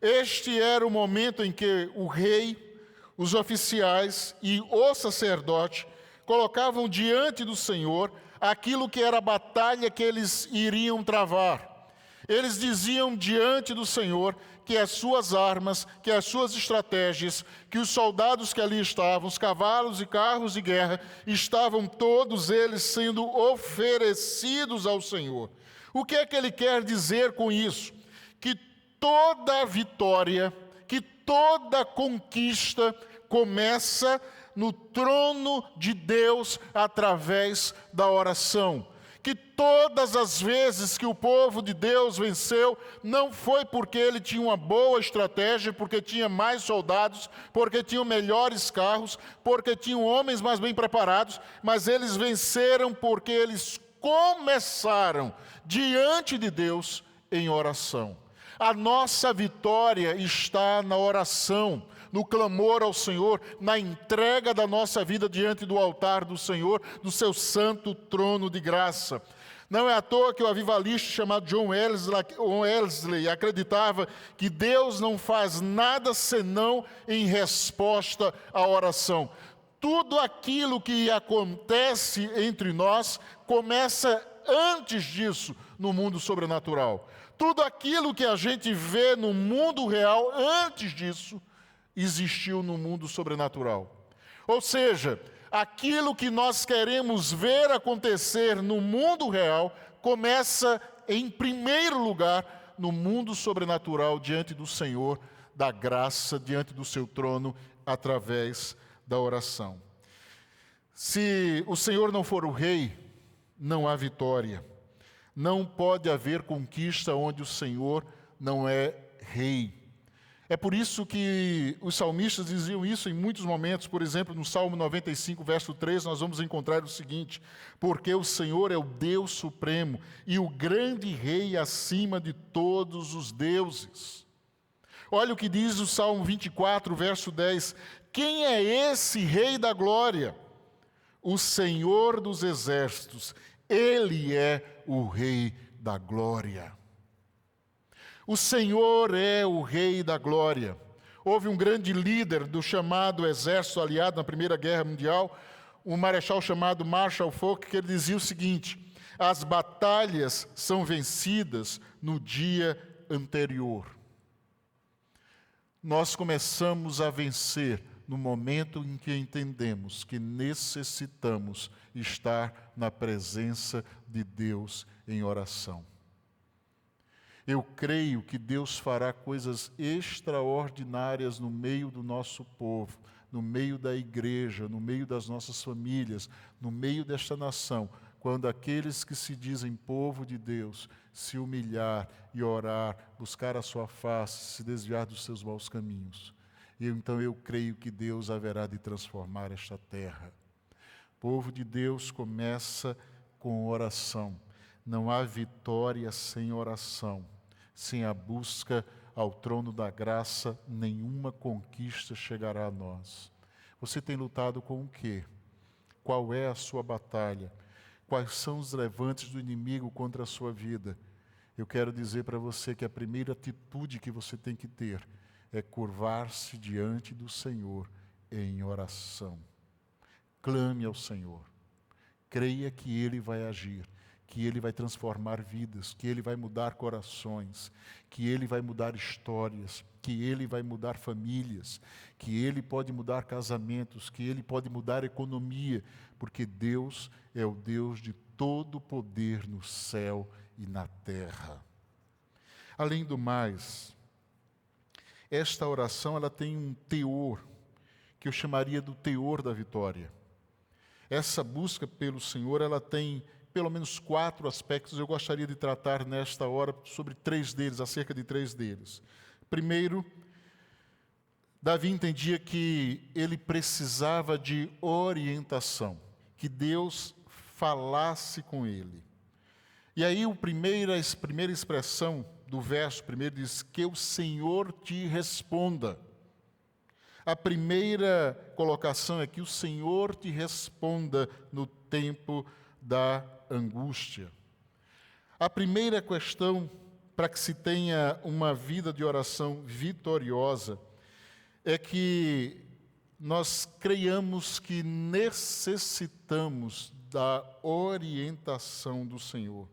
Este era o momento em que o rei, os oficiais e o sacerdote colocavam diante do Senhor aquilo que era a batalha que eles iriam travar. Eles diziam diante do Senhor que as suas armas, que as suas estratégias, que os soldados que ali estavam, os cavalos e carros de guerra, estavam todos eles sendo oferecidos ao Senhor. O que é que ele quer dizer com isso? Que toda vitória, que toda conquista começa no trono de Deus através da oração. Que todas as vezes que o povo de Deus venceu, não foi porque ele tinha uma boa estratégia, porque tinha mais soldados, porque tinham melhores carros, porque tinham homens mais bem preparados, mas eles venceram porque eles começaram diante de Deus em oração. A nossa vitória está na oração, no clamor ao Senhor, na entrega da nossa vida diante do altar do Senhor, do seu santo trono de graça. Não é à toa que o avivalista chamado John Wesley acreditava que Deus não faz nada senão em resposta à oração. Tudo aquilo que acontece entre nós começa antes disso no mundo sobrenatural. Tudo aquilo que a gente vê no mundo real, antes disso, existiu no mundo sobrenatural. Ou seja, aquilo que nós queremos ver acontecer no mundo real, começa em primeiro lugar no mundo sobrenatural, diante do Senhor, da graça, diante do seu trono, através da oração. Se o Senhor não for o rei, não há vitória. Não pode haver conquista onde o Senhor não é rei. É por isso que os salmistas diziam isso em muitos momentos. Por exemplo, no Salmo 95, verso 3, nós vamos encontrar o seguinte: porque o Senhor é o Deus supremo e o grande rei acima de todos os deuses. Olha o que diz o Salmo 24, verso 10. Quem é esse rei da glória? O Senhor dos exércitos. Ele é o rei da glória. O Senhor é o rei da glória. Houve um grande líder do chamado exército aliado na Primeira Guerra Mundial, um marechal chamado Marshal Foch, que ele dizia o seguinte: as batalhas são vencidas no dia anterior. Nós começamos a vencer no momento em que entendemos que necessitamos estar na presença de Deus em oração. Eu creio que Deus fará coisas extraordinárias no meio do nosso povo, no meio da igreja, no meio das nossas famílias, no meio desta nação, quando aqueles que se dizem povo de Deus se humilhar e orar, buscar a sua face, se desviar dos seus maus caminhos. Então eu creio que Deus haverá de transformar esta terra. O povo de Deus começa com oração. Não há vitória sem oração. Sem a busca ao trono da graça, nenhuma conquista chegará a nós. Você tem lutado com o quê? Qual é a sua batalha? Quais são os levantes do inimigo contra a sua vida? Eu quero dizer para você que a primeira atitude que você tem que ter é curvar-se diante do Senhor em oração. Clame ao Senhor. Creia que Ele vai agir, que Ele vai transformar vidas, que Ele vai mudar corações, que Ele vai mudar histórias, que Ele vai mudar famílias, que Ele pode mudar casamentos, que Ele pode mudar economia, porque Deus é o Deus de todo poder no céu e na terra. Além do mais, esta oração ela tem um teor, que eu chamaria do teor da vitória. Essa busca pelo Senhor, ela tem pelo menos 4 aspectos. Eu gostaria de tratar nesta hora sobre 3 deles, acerca de 3 deles. Primeiro, Davi entendia que ele precisava de orientação, que Deus falasse com ele. E aí a primeira expressão do verso primeiro diz: que o Senhor te responda. A primeira colocação é que o Senhor te responda no tempo da angústia. A primeira questão para que se tenha uma vida de oração vitoriosa é que nós creiamos que necessitamos da orientação do Senhor.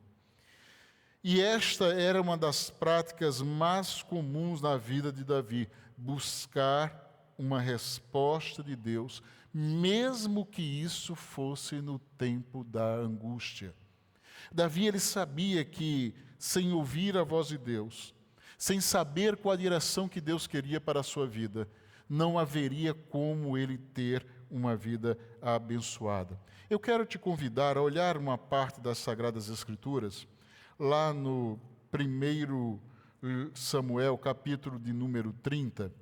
E esta era uma das práticas mais comuns na vida de Davi, buscar uma resposta de Deus, mesmo que isso fosse no tempo da angústia. Davi, ele sabia que, sem ouvir a voz de Deus, sem saber qual a direção que Deus queria para a sua vida, não haveria como ele ter uma vida abençoada. Eu quero te convidar a olhar uma parte das Sagradas Escrituras, lá no 1 Samuel, capítulo de número 30,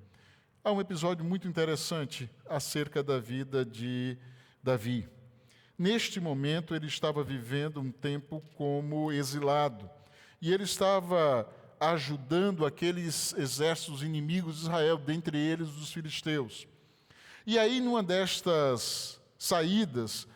há um episódio muito interessante acerca da vida de Davi. Neste momento, ele estava vivendo um tempo como exilado, e ele estava ajudando aqueles exércitos inimigos de Israel, dentre eles os filisteus. E aí, numa destas saídas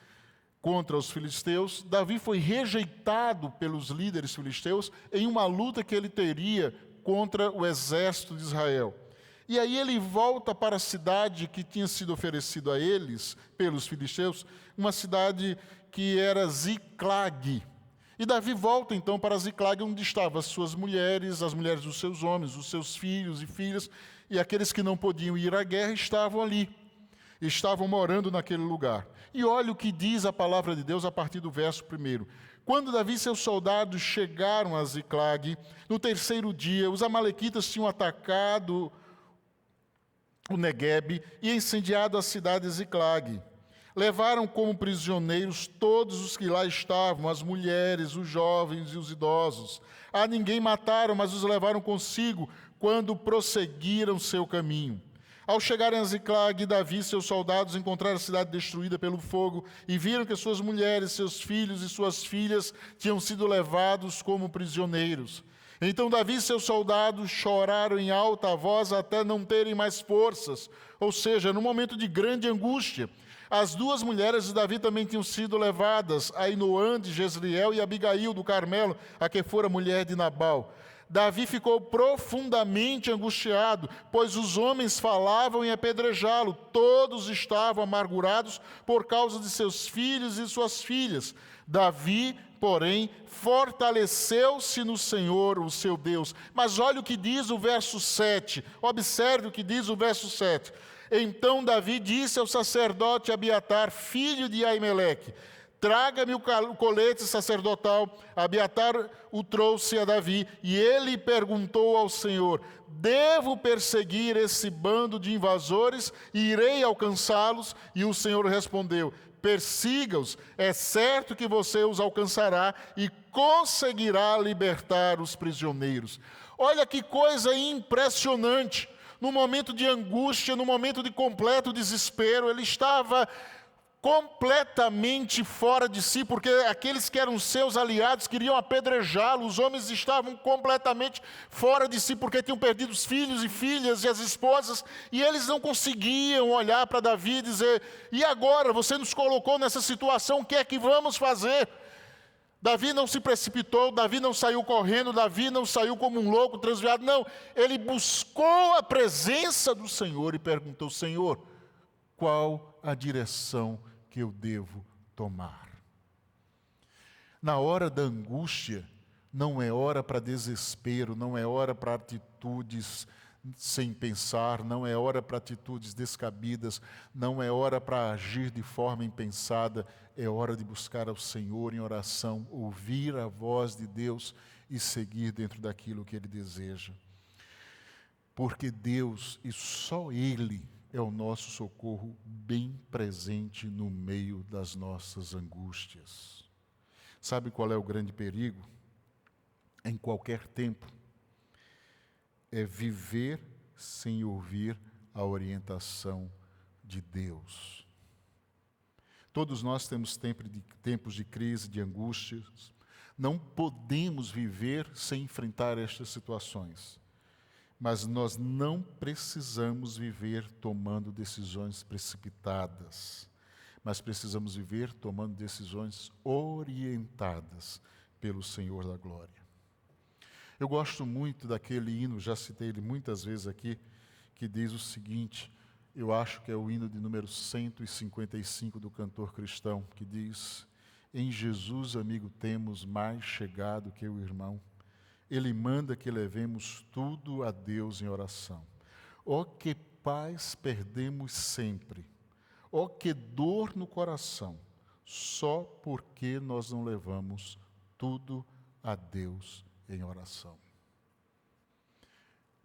contra os filisteus, Davi foi rejeitado pelos líderes filisteus em uma luta que ele teria contra o exército de Israel. E aí ele volta para a cidade que tinha sido oferecido a eles pelos filisteus, uma cidade que era Ziclag. E Davi volta então para Ziclag, onde estavam as suas mulheres, as mulheres dos seus homens, os seus filhos e filhas, e aqueles que não podiam ir à guerra estavam ali, estavam morando naquele lugar. E olha o que diz a palavra de Deus a partir do verso 1. Quando Davi e seus soldados chegaram a Ziclag, no terceiro dia, os amalequitas tinham atacado o Neguebe e incendiado a cidade de Ziclag. Levaram como prisioneiros todos os que lá estavam, as mulheres, os jovens e os idosos. A ninguém mataram, mas os levaram consigo quando prosseguiram seu caminho. Ao chegarem a Ziclag, Davi e seus soldados encontraram a cidade destruída pelo fogo e viram que suas mulheres, seus filhos e suas filhas tinham sido levados como prisioneiros. Então Davi e seus soldados choraram em alta voz até não terem mais forças, ou seja, num momento de grande angústia. As duas mulheres de Davi também tinham sido levadas, Ainoã de Jezreel e Abigail do Carmelo, a que fora mulher de Nabal. Davi ficou profundamente angustiado, pois os homens falavam em apedrejá-lo. Todos estavam amargurados por causa de seus filhos e suas filhas. Davi, porém, fortaleceu-se no Senhor, o seu Deus. Mas olha o que diz o verso 7. Observe o que diz o verso 7. Então Davi disse ao sacerdote Abiatar, filho de Aimeleque: traga-me o colete sacerdotal. Abiatar o trouxe a Davi, e ele perguntou ao Senhor: devo perseguir esse bando de invasores e irei alcançá-los? E o Senhor respondeu: persiga-os, é certo que você os alcançará e conseguirá libertar os prisioneiros. Olha que coisa impressionante. No momento de angústia, no momento de completo desespero, ele estava completamente fora de si, porque aqueles que eram seus aliados queriam apedrejá-lo. Os homens estavam completamente fora de si, porque tinham perdido os filhos e filhas e as esposas, e eles não conseguiam olhar para Davi e dizer: e agora, você nos colocou nessa situação, o que é que vamos fazer? Davi não se precipitou, Davi não saiu correndo, Davi não saiu como um louco transviado, não. Ele buscou a presença do Senhor e perguntou: Senhor, qual a direção que eu devo tomar? Na hora da angústia, não é hora para desespero, não é hora para atitudes sem pensar, não é hora para atitudes descabidas, não é hora para agir de forma impensada, é hora de buscar ao Senhor em oração, ouvir a voz de Deus e seguir dentro daquilo que Ele deseja. Porque Deus, e só Ele, é o nosso socorro bem presente no meio das nossas angústias. Sabe qual é o grande perigo? Em qualquer tempo, é viver sem ouvir a orientação de Deus. Todos nós temos tempos de crise, de angústias. Não podemos viver sem enfrentar estas situações. Mas nós não precisamos viver tomando decisões precipitadas. Mas precisamos viver tomando decisões orientadas pelo Senhor da Glória. Eu gosto muito daquele hino, já citei ele muitas vezes aqui, que diz o seguinte, eu acho que é o hino de número 155 do cantor cristão, que diz: em Jesus, amigo, temos mais chegado que o irmão. Ele manda que levemos tudo a Deus em oração. Oh, que paz perdemos sempre. Oh, que dor no coração, só porque nós não levamos tudo a Deus em oração.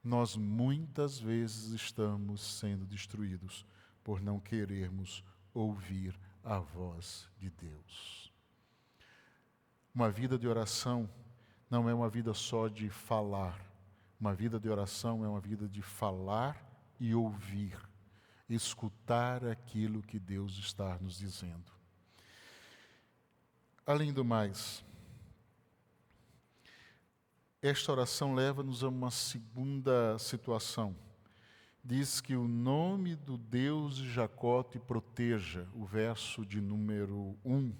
Nós muitas vezes estamos sendo destruídos por não querermos ouvir a voz de Deus. Uma vida de oração não é uma vida só de falar. Uma vida de oração é uma vida de falar e ouvir, escutar aquilo que Deus está nos dizendo. Além do mais, esta oração leva-nos a uma segunda situação. Diz que o nome do Deus de Jacó te proteja. O verso de número 1,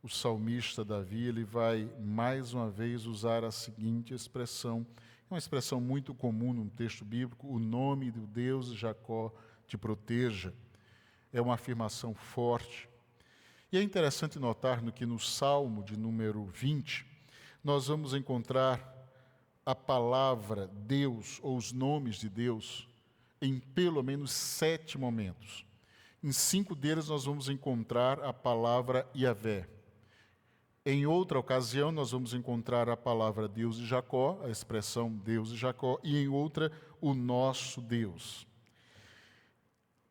o salmista Davi, ele vai mais uma vez usar a seguinte expressão. É uma expressão muito comum no texto bíblico: o nome do Deus de Jacó te proteja. É uma afirmação forte. E é interessante notar que no Salmo de número 20, nós vamos encontrar a palavra Deus, ou os nomes de Deus, em pelo menos 7 momentos. Em 5 deles nós vamos encontrar a palavra Yahvé. Em outra ocasião nós vamos encontrar a palavra Deus de Jacó, a expressão Deus de Jacó, e em outra, o nosso Deus.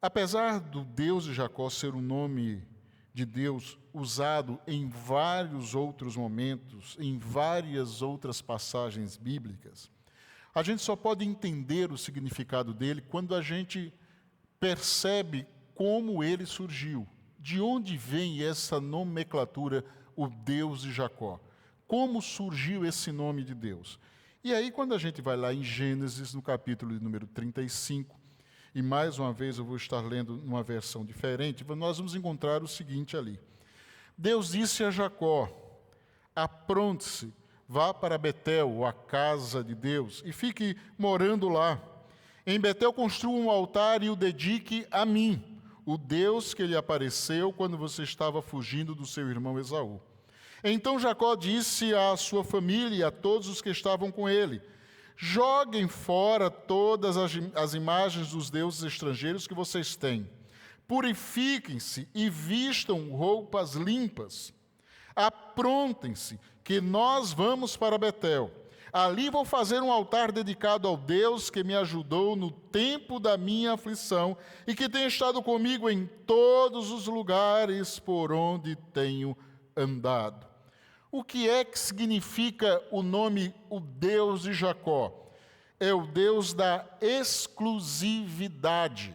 Apesar do Deus de Jacó ser um nome de Deus usado em vários outros momentos, em várias outras passagens bíblicas, a gente só pode entender o significado dele quando a gente percebe como ele surgiu. De onde vem essa nomenclatura, o Deus de Jacó? Como surgiu esse nome de Deus? E aí, quando a gente vai lá em Gênesis, no capítulo de número 35, e mais uma vez eu vou estar lendo numa versão diferente, nós vamos encontrar o seguinte ali. Deus disse a Jacó: apronte-se, vá para Betel, a casa de Deus, e fique morando lá. Em Betel construa um altar e o dedique a mim, o Deus que lhe apareceu quando você estava fugindo do seu irmão Esaú. Então Jacó disse à sua família e a todos os que estavam com ele: joguem fora todas as imagens dos deuses estrangeiros que vocês têm. Purifiquem-se e vistam roupas limpas. Aprontem-se, que nós vamos para Betel. Ali vou fazer um altar dedicado ao Deus que me ajudou no tempo da minha aflição e que tem estado comigo em todos os lugares por onde tenho andado. O que é que significa o nome, o Deus de Jacó? É o Deus da exclusividade.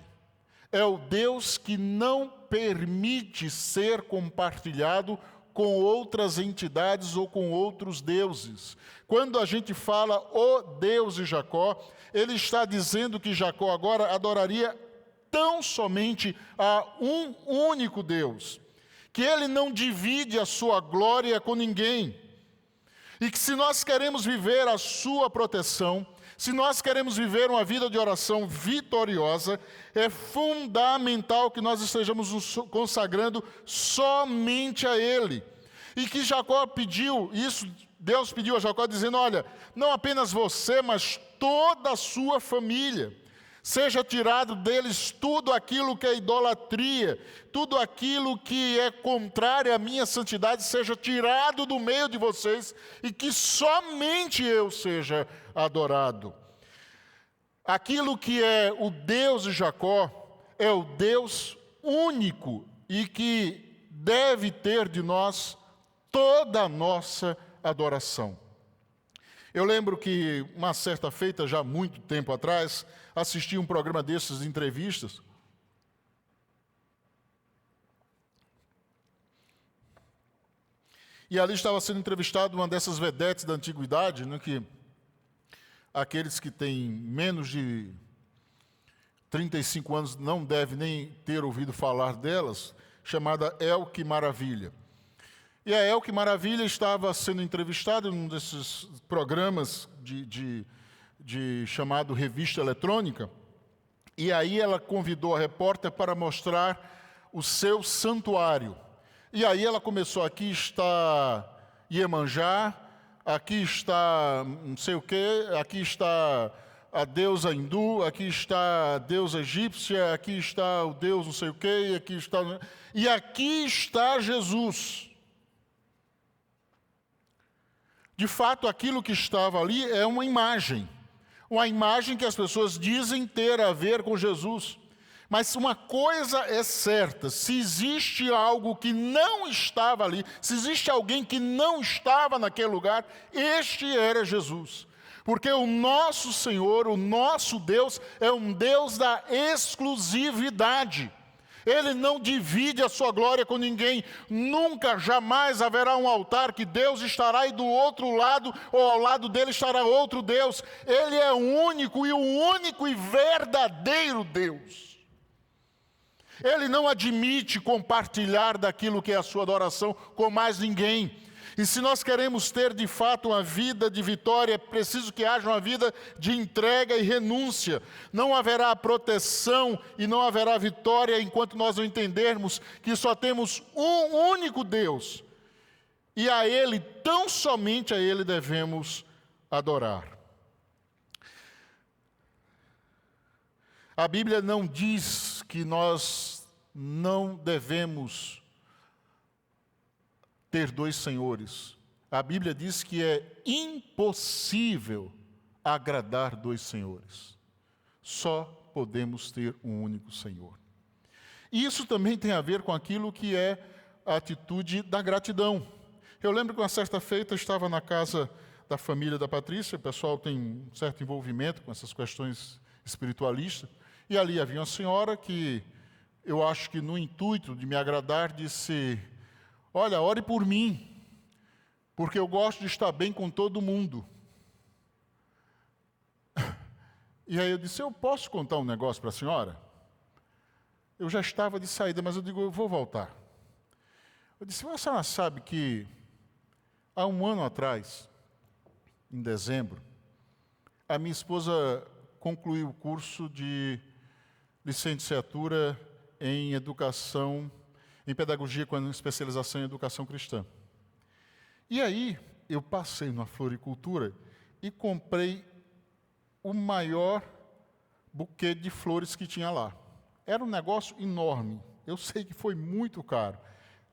É o Deus que não permite ser compartilhado com outras entidades ou com outros deuses. Quando a gente fala o Deus de Jacó, ele está dizendo que Jacó agora adoraria tão somente a um único Deus, que ele não divide a sua glória com ninguém, e que se nós queremos viver a sua proteção, se nós queremos viver uma vida de oração vitoriosa, é fundamental que nós estejamos nos consagrando somente a Ele. E que Jacó pediu isso, Deus pediu a Jacó dizendo: olha, não apenas você, mas toda a sua família, seja tirado deles tudo aquilo que é idolatria, tudo aquilo que é contrário à minha santidade, seja tirado do meio de vocês, e que somente eu seja adorado. Aquilo que é o Deus de Jacó é o Deus único e que deve ter de nós toda a nossa adoração. Eu lembro que uma certa feita, já muito tempo atrás, assisti um programa desses de entrevistas. E ali estava sendo entrevistado uma dessas vedetes da antiguidade, né, que aqueles que têm menos de 35 anos não devem nem ter ouvido falar delas, chamada Elke Maravilha. E a Elke Maravilha estava sendo entrevistada num desses programas chamado Revista Eletrônica, e aí ela convidou a repórter para mostrar o seu santuário. E aí ela começou: aqui está Iemanjá, aqui está não sei o quê, aqui está a deusa hindu, aqui está a deusa egípcia, aqui está o deus não sei o quê, e aqui está Jesus. De fato, aquilo que estava ali é uma imagem que as pessoas dizem ter a ver com Jesus. Mas uma coisa é certa: se existe algo que não estava ali, se existe alguém que não estava naquele lugar, este era Jesus. Porque o nosso Senhor, o nosso Deus, é um Deus da exclusividade. Ele não divide a sua glória com ninguém. Nunca, jamais haverá um altar que Deus estará e do outro lado, ou ao lado dele estará outro Deus. Ele é o único e verdadeiro Deus. Ele não admite compartilhar daquilo que é a sua adoração com mais ninguém. E se nós queremos ter de fato uma vida de vitória, é preciso que haja uma vida de entrega e renúncia. Não haverá proteção e não haverá vitória enquanto nós não entendermos que só temos um único Deus. E a Ele, tão somente a Ele devemos adorar. A Bíblia não diz que nós não devemos ter dois senhores. A Bíblia diz que é impossível agradar dois senhores. Só podemos ter um único Senhor. E isso também tem a ver com aquilo que é a atitude da gratidão. Eu lembro que uma certa feita eu estava na casa da família da Patrícia, o pessoal tem um certo envolvimento com essas questões espiritualistas, e ali havia uma senhora que, eu acho que no intuito de me agradar, disse: olha, ore por mim, porque eu gosto de estar bem com todo mundo. E aí eu disse: eu posso contar um negócio para a senhora? Eu já estava de saída, mas eu digo: eu vou voltar. Eu disse: a senhora sabe que há um ano atrás, em dezembro, a minha esposa concluiu o curso de licenciatura em educação, em pedagogia com especialização em educação cristã. E aí, eu passei na floricultura e comprei o maior buquê de flores que tinha lá. Era um negócio enorme. Eu sei que foi muito caro.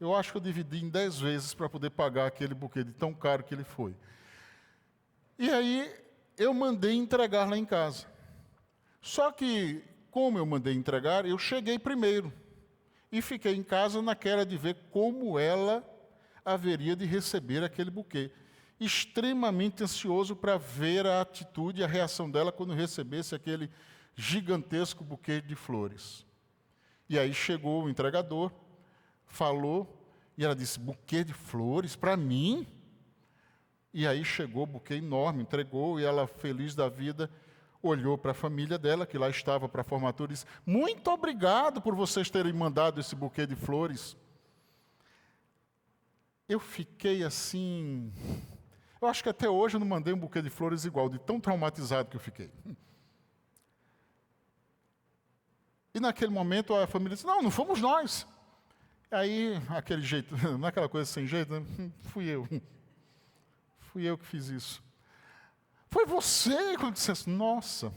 Eu acho que eu dividi em 10 vezes para poder pagar aquele buquê de tão caro que ele foi. E aí, eu mandei entregar lá em casa. Só que, como eu mandei entregar, eu cheguei primeiro. E fiquei em casa naquela de ver como ela haveria de receber aquele buquê. Extremamente ansioso para ver a atitude e a reação dela quando recebesse aquele gigantesco buquê de flores. E aí chegou o entregador, falou, e ela disse: buquê de flores para mim? E aí chegou o buquê enorme, entregou, e ela, feliz da vida, olhou para a família dela, que lá estava para a formatura, e disse: muito obrigado por vocês terem mandado esse buquê de flores. Eu fiquei assim... Eu acho que até hoje eu não mandei um buquê de flores igual, de tão traumatizado que eu fiquei. E naquele momento a família disse: não fomos nós. Aí, aquele jeito, naquela coisa sem jeito, né? Fui eu que fiz isso. Foi você, quando dissesse: nossa.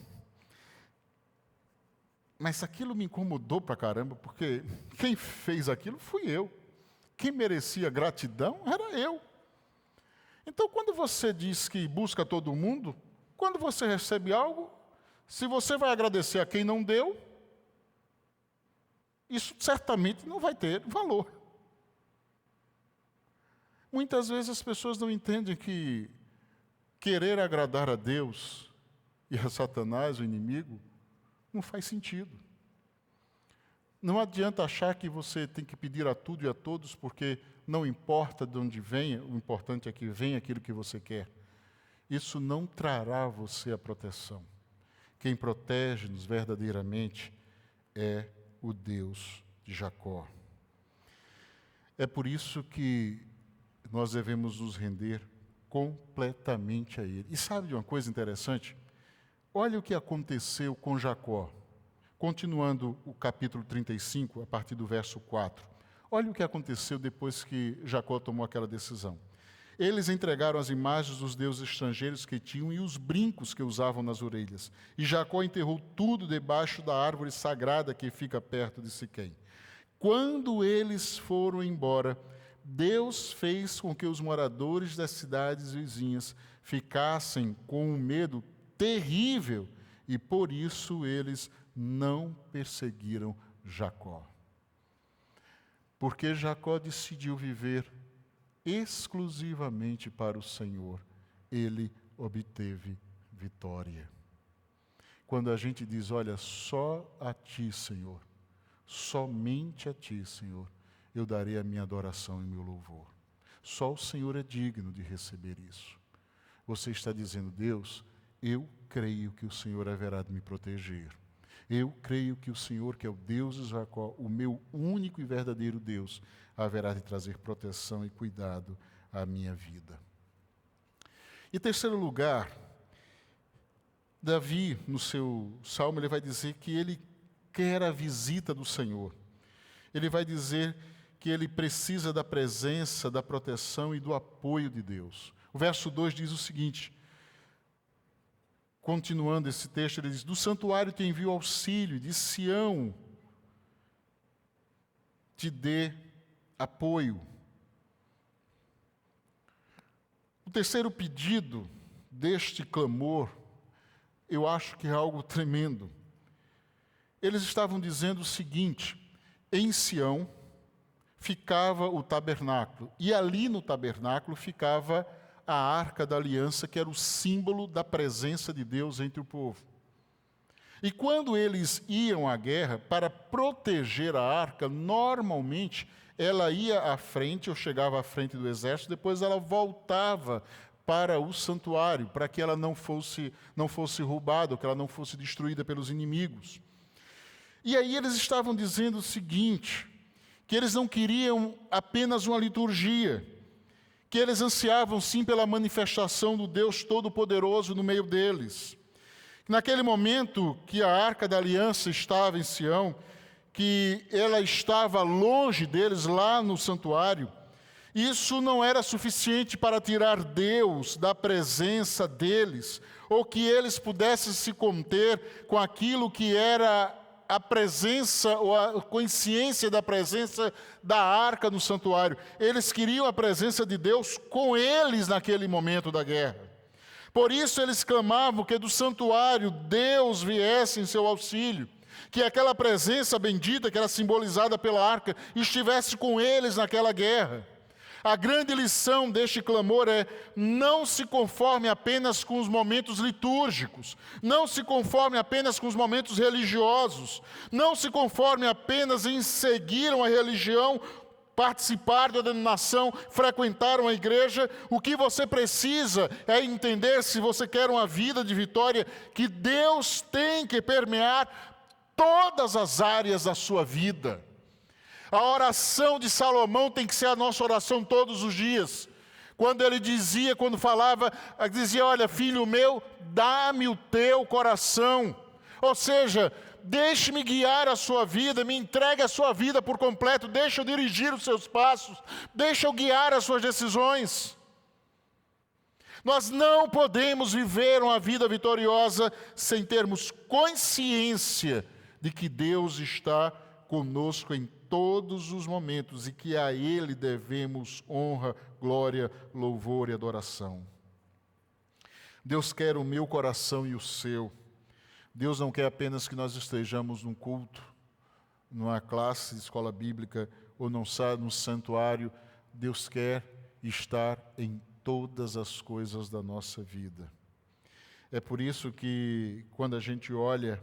Mas aquilo me incomodou pra caramba, porque quem fez aquilo fui eu. Quem merecia gratidão era eu. Então, quando você diz que busca todo mundo, quando você recebe algo, se você vai agradecer a quem não deu, isso certamente não vai ter valor. Muitas vezes as pessoas não entendem que querer agradar a Deus e a Satanás, o inimigo, não faz sentido. Não adianta achar que você tem que pedir a tudo e a todos, porque não importa de onde venha, o importante é que venha aquilo que você quer. Isso não trará a você a proteção. Quem protege-nos verdadeiramente é o Deus de Jacó. É por isso que nós devemos nos render completamente a Ele. E sabe de uma coisa interessante? Olha o que aconteceu com Jacó. Continuando o capítulo 35, a partir do verso 4. Olha o que aconteceu depois que Jacó tomou aquela decisão. Eles entregaram as imagens dos deuses estrangeiros que tinham e os brincos que usavam nas orelhas. E Jacó enterrou tudo debaixo da árvore sagrada que fica perto de Siquém. Quando eles foram embora, Deus fez com que os moradores das cidades vizinhas ficassem com um medo terrível, e por isso eles não perseguiram Jacó. Porque Jacó decidiu viver exclusivamente para o Senhor, ele obteve vitória. Quando a gente diz: olha, só a Ti, Senhor, somente a Ti, Senhor, eu darei a minha adoração e meu louvor. Só o Senhor é digno de receber isso. Você está dizendo: Deus, eu creio que o Senhor haverá de me proteger. Eu creio que o Senhor, que é o Deus de Jacó, o meu único e verdadeiro Deus, haverá de trazer proteção e cuidado a minha vida. Em terceiro lugar, Davi, no seu salmo, ele vai dizer que ele quer a visita do Senhor. Ele vai dizer que ele precisa da presença, da proteção e do apoio de Deus. O verso 2 diz o seguinte, continuando esse texto, ele diz: do santuário te envio auxílio, de Sião te dê apoio. O terceiro pedido deste clamor, eu acho que é algo tremendo. Eles estavam dizendo o seguinte: em Sião ficava o tabernáculo, e ali no tabernáculo ficava a Arca da Aliança, que era o símbolo da presença de Deus entre o povo. E quando eles iam à guerra, para proteger a arca, normalmente ela ia à frente, ou chegava à frente do exército, depois ela voltava para o santuário, para que ela não fosse roubada, ou que ela não fosse destruída pelos inimigos. E aí eles estavam dizendo o seguinte, que eles não queriam apenas uma liturgia, que eles ansiavam sim pela manifestação do Deus Todo-Poderoso no meio deles. Naquele momento que a Arca da Aliança estava em Sião, que ela estava longe deles, lá no santuário, isso não era suficiente para tirar Deus da presença deles, ou que eles pudessem se conter com aquilo que era a presença, ou a consciência da presença da arca no santuário. Eles queriam a presença de Deus com eles naquele momento da guerra. Por isso eles clamavam que do santuário Deus viesse em seu auxílio, que aquela presença bendita, que era simbolizada pela arca, estivesse com eles naquela guerra. A grande lição deste clamor é: não se conforme apenas com os momentos litúrgicos, não se conforme apenas com os momentos religiosos, não se conforme apenas em seguir uma religião, participar da denominação, frequentar uma igreja. O que você precisa é entender, se você quer uma vida de vitória, que Deus tem que permear todas as áreas da sua vida. A oração de Salomão tem que ser a nossa oração todos os dias. Quando ele dizia, quando falava, dizia: olha, filho meu, dá-me o teu coração. Ou seja, deixe-me guiar a sua vida, me entregue a sua vida por completo, deixe eu dirigir os seus passos, deixe eu guiar as suas decisões. Nós não podemos viver uma vida vitoriosa sem termos consciência de que Deus está conosco em todos os momentos e que a Ele devemos honra, glória, louvor e adoração. Deus quer o meu coração e o seu. Deus não quer apenas que nós estejamos num culto, numa classe de escola bíblica ou num santuário. Deus quer estar em todas as coisas da nossa vida. É por isso que, quando a gente olha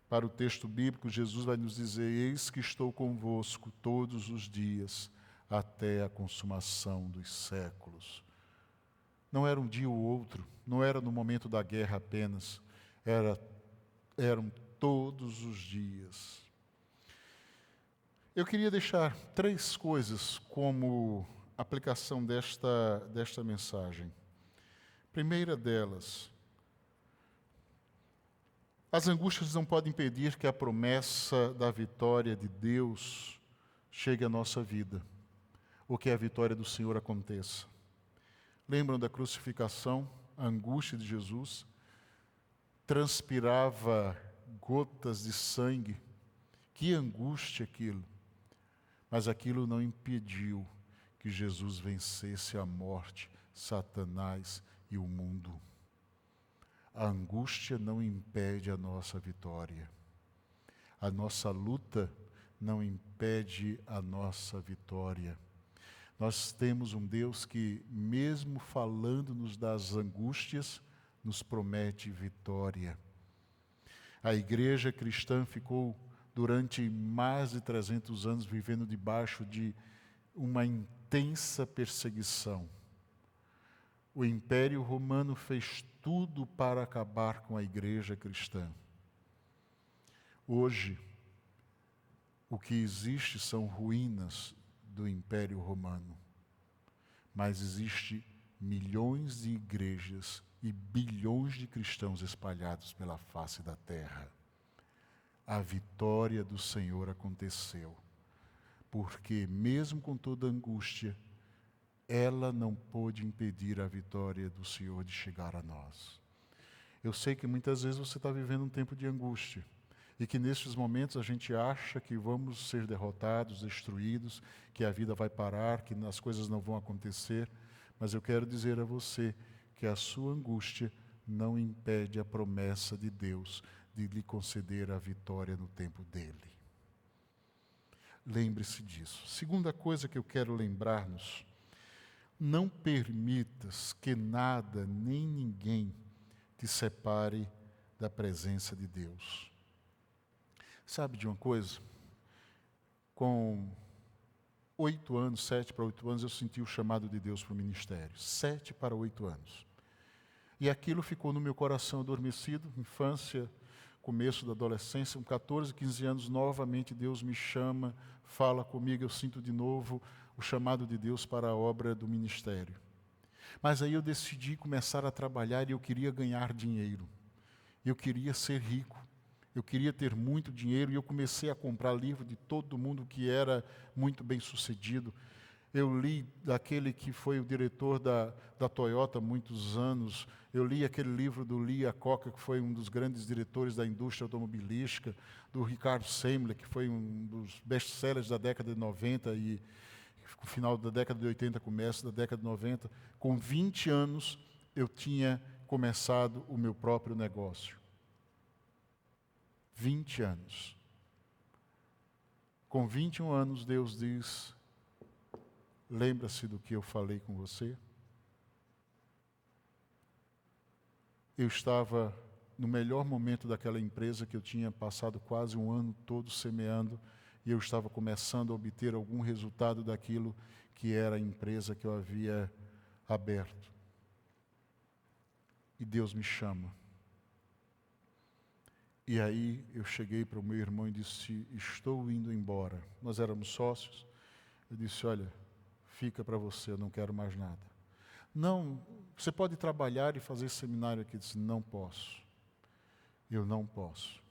para o texto bíblico, Jesus vai nos dizer: eis que estou convosco todos os dias, até a consumação dos séculos. Não era um dia ou outro, não era no momento da guerra apenas, eram todos os dias. Eu queria deixar 3 coisas como aplicação desta mensagem. Primeira delas: as angústias não podem impedir que a promessa da vitória de Deus chegue à nossa vida, ou que a vitória do Senhor aconteça. Lembram da crucificação? A angústia de Jesus transpirava gotas de sangue. Que angústia aquilo! Mas aquilo não impediu que Jesus vencesse a morte, Satanás e o mundo. A angústia não impede a nossa vitória. A nossa luta não impede a nossa vitória. Nós temos um Deus que, mesmo falando-nos das angústias, nos promete vitória. A igreja cristã ficou durante mais de 300 anos vivendo debaixo de uma intensa perseguição. O Império Romano fez tudo para acabar com a igreja cristã. Hoje, o que existe são ruínas do Império Romano. mas existe milhões de igrejas e bilhões de cristãos espalhados pela face da terra. A vitória do Senhor aconteceu, porque mesmo com toda angústia, ela não pôde impedir a vitória do Senhor de chegar a nós. Eu sei que muitas vezes você está vivendo um tempo de angústia, e que nestes momentos a gente acha que vamos ser derrotados, destruídos, que a vida vai parar, que as coisas não vão acontecer, mas eu quero dizer a você que a sua angústia não impede a promessa de Deus de lhe conceder a vitória no tempo dele. Lembre-se disso. Segunda coisa que eu quero lembrar-nos: não permitas que nada nem ninguém te separe da presença de Deus. Sabe de uma coisa? Com 8 anos, 7 para 8 anos, eu senti o chamado de Deus para o ministério. 7 para 8 anos. E aquilo ficou no meu coração adormecido, infância, começo da adolescência, com 14, 15 anos, novamente Deus me chama, fala comigo, eu sinto de novo o chamado de Deus para a obra do ministério. Mas aí eu decidi começar a trabalhar e eu queria ganhar dinheiro. Eu queria ser rico. Eu queria ter muito dinheiro e eu comecei a comprar livro de todo mundo que era muito bem sucedido. Eu li daquele que foi o diretor da Toyota há muitos anos. Eu li aquele livro do Lee Iacocca, que foi um dos grandes diretores da indústria automobilística, do Ricardo Semler, que foi um dos best-sellers da década de 90 e no final da década de 80, começo da década de 90. Com 20 anos, eu tinha começado o meu próprio negócio. 20 anos. Com 21 anos, Deus diz: lembra-se do que eu falei com você? Eu estava no melhor momento daquela empresa que eu tinha passado quase um ano todo semeando, e eu estava começando a obter algum resultado daquilo que era a empresa que eu havia aberto. E Deus me chama. E aí eu cheguei para o meu irmão e disse: estou indo embora. Nós éramos sócios. Eu disse: olha, fica para você, eu não quero mais nada. Não, você pode trabalhar e fazer seminário aqui. Eu disse: não posso. Eu não posso.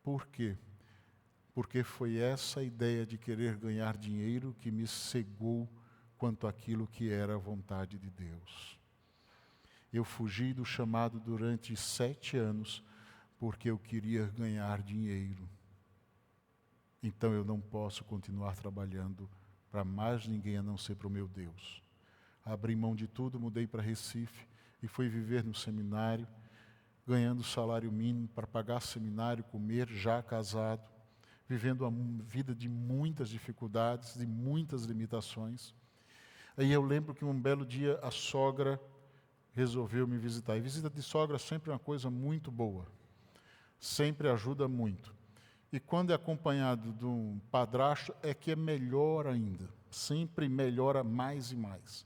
Por quê? Porque foi essa ideia de querer ganhar dinheiro que me cegou quanto àquilo que era a vontade de Deus. Eu fugi do chamado durante 7 anos, porque eu queria ganhar dinheiro. Então eu não posso continuar trabalhando para mais ninguém a não ser para o meu Deus. Abri mão de tudo, mudei para Recife e fui viver no seminário, ganhando salário mínimo para pagar seminário, comer, já casado, vivendo uma vida de muitas dificuldades, de muitas limitações. Aí eu lembro que um belo dia a sogra resolveu me visitar. E visita de sogra sempre é uma coisa muito boa. Sempre ajuda muito. E quando é acompanhado de um padrasto, é que é melhor ainda. Sempre melhora mais e mais.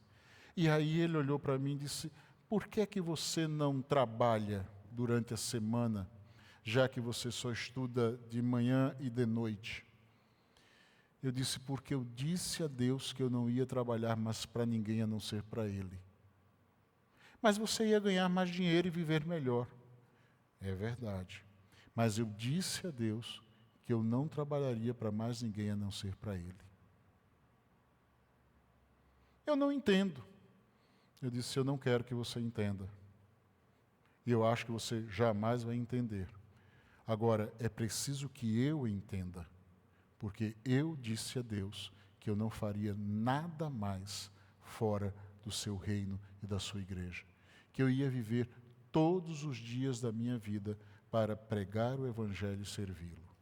E aí ele olhou para mim e disse: por que é que você não trabalha durante a semana, já que você só estuda de manhã e de noite? Eu disse: porque eu disse a Deus que eu não ia trabalhar mais para ninguém a não ser para Ele. Mas você ia ganhar mais dinheiro e viver melhor. É verdade. Mas eu disse a Deus que eu não trabalharia para mais ninguém a não ser para Ele. Eu não entendo. Eu disse: eu não quero que você entenda. E eu acho que você jamais vai entender. Agora, é preciso que eu entenda. Porque eu disse a Deus que eu não faria nada mais fora do seu reino e da sua igreja. Que eu ia viver todos os dias da minha vida para pregar o Evangelho e servi-lo.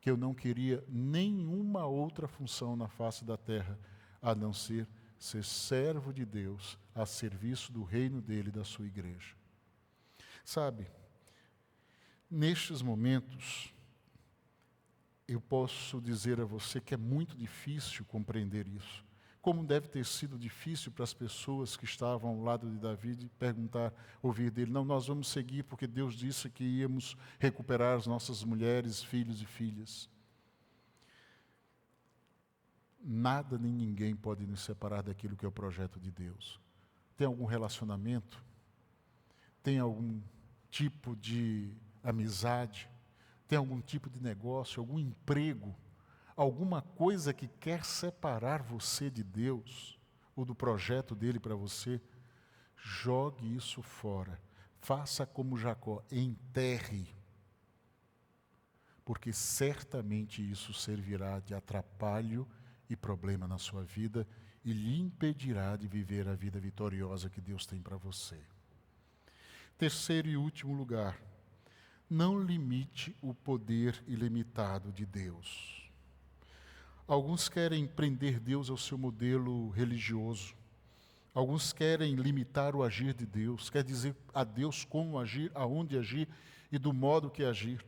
Que eu não queria nenhuma outra função na face da terra, a não ser servo de Deus, a serviço do reino dele e da sua igreja. Sabe, nestes momentos, eu posso dizer a você que é muito difícil compreender isso. Como deve ter sido difícil para as pessoas que estavam ao lado de Davi ouvir dele: não, nós vamos seguir porque Deus disse que íamos recuperar as nossas mulheres, filhos e filhas. nada nem ninguém pode nos separar daquilo que é o projeto de Deus. Tem algum relacionamento? Tem algum tipo de amizade? Tem algum tipo de negócio, algum emprego? Alguma coisa que quer separar você de Deus ou do projeto dele para você? Jogue isso fora. Faça como Jacó, enterre. Porque certamente isso servirá de atrapalho e problema na sua vida e lhe impedirá de viver a vida vitoriosa que Deus tem para você. Terceiro e último lugar, não limite o poder ilimitado de Deus. Alguns querem prender Deus ao seu modelo religioso. Alguns querem limitar o agir de Deus, quer dizer a Deus como agir, aonde agir e do modo que agir.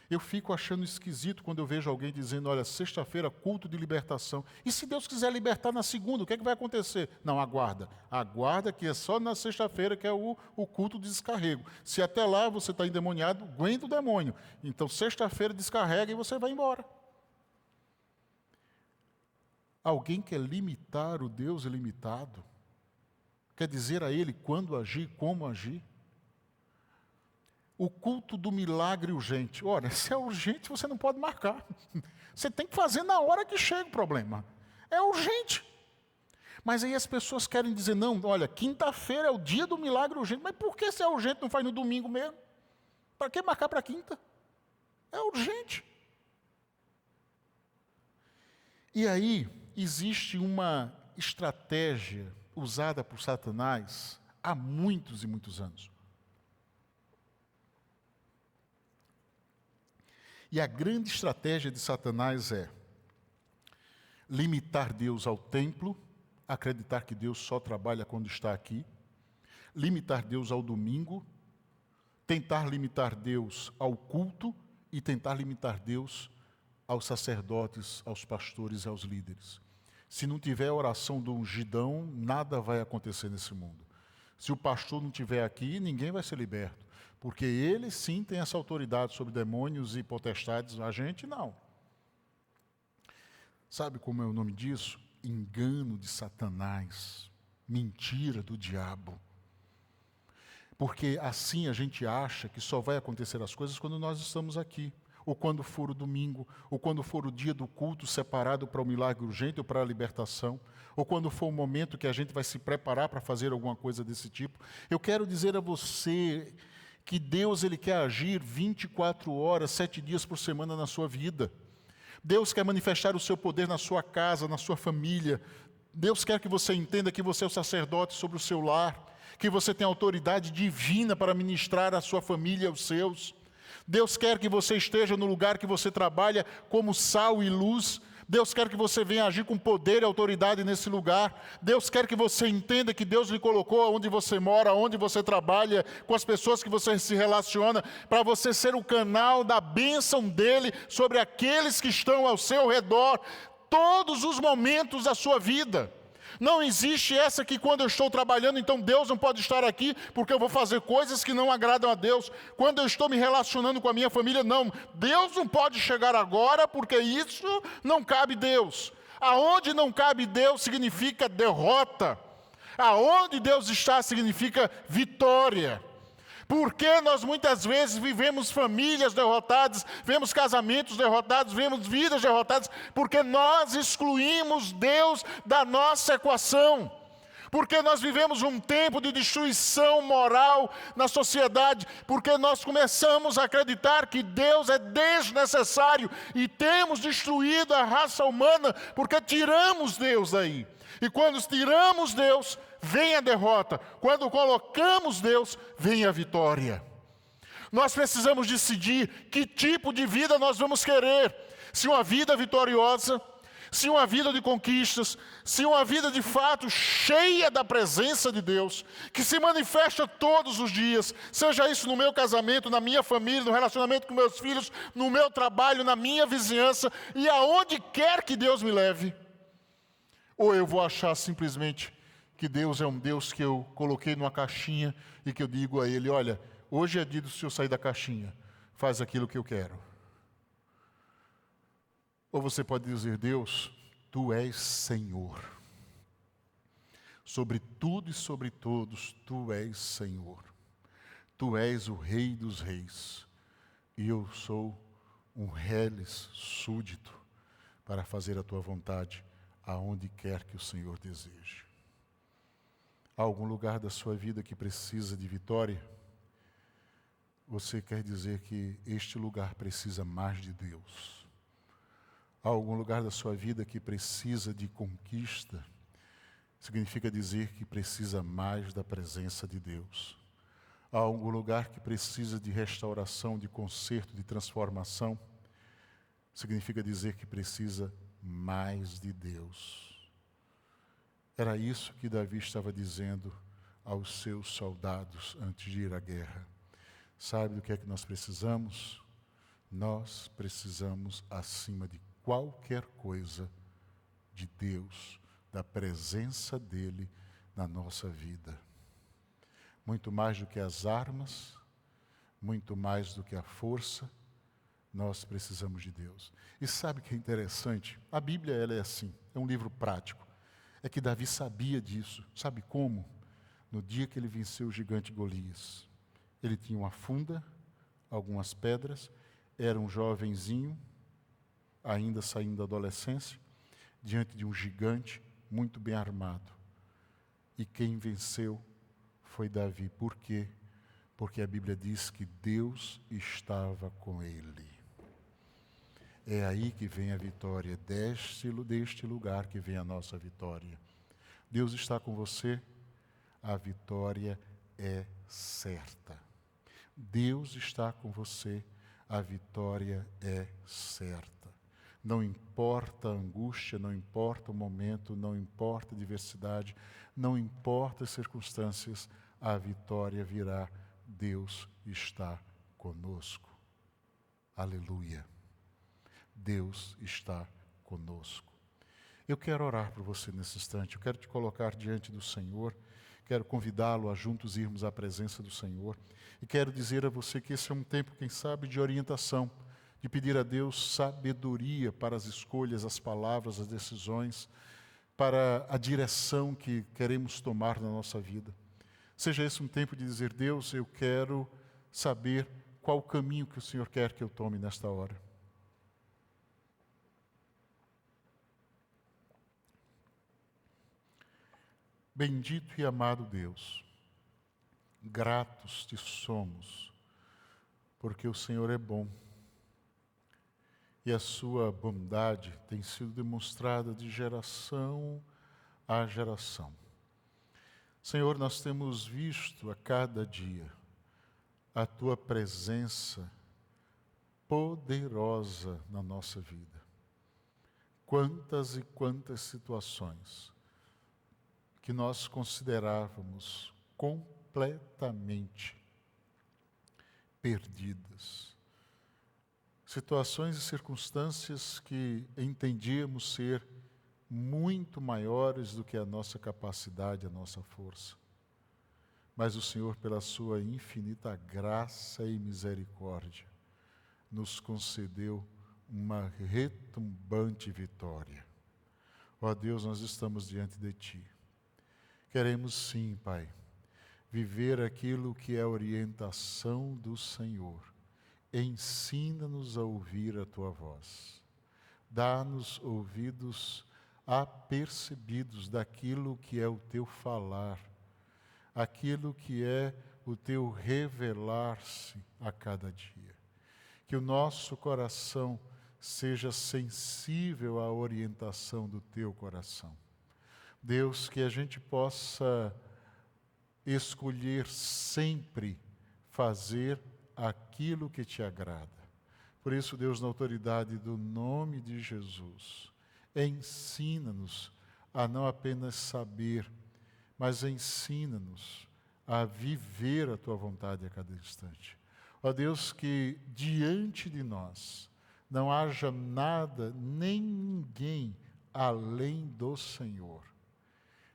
Eu fico achando esquisito quando eu vejo alguém dizendo, olha, sexta-feira, culto de libertação. E se Deus quiser libertar na segunda, o que é que vai acontecer? Não, aguarda. Aguarda que é só na sexta-feira que é o culto de descarrego. Se até lá você está endemoniado, aguenta o demônio. Então, sexta-feira descarrega e você vai embora. Alguém quer limitar o Deus ilimitado? Quer dizer a Ele quando agir, como agir? O culto do milagre urgente. Olha, se é urgente, você não pode marcar. Você tem que fazer na hora que chega o problema. É urgente. Mas aí as pessoas querem dizer, não, olha, quinta-feira é o dia do milagre urgente. Mas por que se é urgente não faz no domingo mesmo? Para que marcar para quinta? É urgente. E aí existe uma estratégia usada por Satanás há muitos e muitos anos. E a grande estratégia de Satanás é limitar Deus ao templo, acreditar que Deus só trabalha quando está aqui, limitar Deus ao domingo, tentar limitar Deus ao culto e tentar limitar Deus aos sacerdotes, aos pastores e aos líderes. Se não tiver a oração do ungidão, nada vai acontecer nesse mundo. Se o pastor não estiver aqui, ninguém vai ser liberto. Porque ele sim tem essa autoridade sobre demônios e potestades, a gente não. Sabe como é o nome disso? Engano de Satanás, mentira do diabo. Porque assim a gente acha que só vai acontecer as coisas quando nós estamos aqui, ou quando for o domingo, ou quando for o dia do culto separado para o milagre urgente ou para a libertação, ou quando for o momento que a gente vai se preparar para fazer alguma coisa desse tipo. Eu quero dizer a você que Deus ele quer agir 24 horas, 7 dias por semana na sua vida. Deus quer manifestar o seu poder na sua casa, na sua família. Deus quer que você entenda que você é o sacerdote sobre o seu lar, que você tem autoridade divina para ministrar a sua família e aos seus. Deus quer que você esteja no lugar que você trabalha como sal e luz. Deus quer que você venha agir com poder e autoridade nesse lugar. Deus quer que você entenda que Deus lhe colocou onde você mora, onde você trabalha, com as pessoas que você se relaciona, para você ser o canal da bênção dele sobre aqueles que estão ao seu redor, todos os momentos da sua vida. Não existe essa que quando eu estou trabalhando, então Deus não pode estar aqui, porque eu vou fazer coisas que não agradam a Deus. Quando eu estou me relacionando com a minha família, não. Deus não pode chegar agora, porque isso não cabe Deus. Aonde não cabe Deus significa derrota. Aonde Deus está significa vitória. Porque nós muitas vezes vivemos famílias derrotadas, vemos casamentos derrotados, vemos vidas derrotadas, porque nós excluímos Deus da nossa equação. Porque nós vivemos um tempo de destruição moral na sociedade, porque nós começamos a acreditar que Deus é desnecessário e temos destruído a raça humana, porque tiramos Deus daí. E quando tiramos Deus, vem a derrota. Quando colocamos Deus, vem a vitória. Nós precisamos decidir que tipo de vida nós vamos querer. Se uma vida vitoriosa, se uma vida de conquistas, se uma vida de fato cheia da presença de Deus, que se manifesta todos os dias, seja isso no meu casamento, na minha família, no relacionamento com meus filhos, no meu trabalho, na minha vizinhança e aonde quer que Deus me leve. Ou eu vou achar simplesmente que Deus é um Deus que eu coloquei numa caixinha e que eu digo a Ele, olha, hoje é dia do Senhor sair da caixinha, faz aquilo que eu quero. Ou você pode dizer, Deus, Tu és Senhor. Sobre tudo e sobre todos, Tu és Senhor. Tu és o Rei dos Reis. E eu sou um reles súdito para fazer a Tua vontade aonde quer que o Senhor deseje. Há algum lugar da sua vida que precisa de vitória? Você quer dizer que este lugar precisa mais de Deus? Há algum lugar da sua vida que precisa de conquista? Significa dizer que precisa mais da presença de Deus. Há algum lugar que precisa de restauração, de conserto, de transformação? Significa dizer que precisa mais de Deus. Era isso que Davi estava dizendo aos seus soldados antes de ir à guerra. Sabe do que é que nós precisamos? Nós precisamos, acima de qualquer coisa, de Deus, da presença dEle na nossa vida. Muito mais do que as armas, muito mais do que a força, nós precisamos de Deus. E sabe o que é interessante? A Bíblia, ela é assim, é um livro prático. É que Davi sabia disso. Sabe como? No dia que ele venceu o gigante Golias. Ele tinha uma funda, algumas pedras, era um jovenzinho, ainda saindo da adolescência, diante de um gigante muito bem armado. E quem venceu foi Davi. Por quê? Porque a Bíblia diz que Deus estava com ele. É aí que vem a vitória, deste lugar que vem a nossa vitória. Deus está com você, a vitória é certa. Deus está com você, a vitória é certa. Não importa a angústia, não importa o momento, não importa a diversidade, não importa as circunstâncias, a vitória virá. Deus está conosco. Aleluia. Deus está conosco. Eu quero orar por você nesse instante, eu quero te colocar diante do Senhor, quero convidá-lo a juntos irmos à presença do Senhor, e quero dizer a você que esse é um tempo, quem sabe, de orientação, de pedir a Deus sabedoria para as escolhas, as palavras, as decisões, para a direção que queremos tomar na nossa vida. Seja esse um tempo de dizer, Deus, eu quero saber qual o caminho que o Senhor quer que eu tome nesta hora. Bendito e amado Deus, gratos te somos, porque o Senhor é bom e a sua bondade tem sido demonstrada de geração a geração. Senhor, nós temos visto a cada dia a tua presença poderosa na nossa vida. Quantas e quantas situações que nós considerávamos completamente perdidas. Situações e circunstâncias que entendíamos ser muito maiores do que a nossa capacidade, a nossa força. Mas o Senhor, pela sua infinita graça e misericórdia, nos concedeu uma retumbante vitória. Ó Deus, nós estamos diante de Ti. Queremos sim, Pai, viver aquilo que é a orientação do Senhor. Ensina-nos a ouvir a Tua voz. Dá-nos ouvidos apercebidos daquilo que é o Teu falar, aquilo que é o Teu revelar-se a cada dia. Que o nosso coração seja sensível à orientação do Teu coração. Deus, que a gente possa escolher sempre fazer aquilo que Te agrada. Por isso, Deus, na autoridade do nome de Jesus, ensina-nos a não apenas saber, mas ensina-nos a viver a Tua vontade a cada instante. Ó Deus, que diante de nós não haja nada, nem ninguém além do Senhor.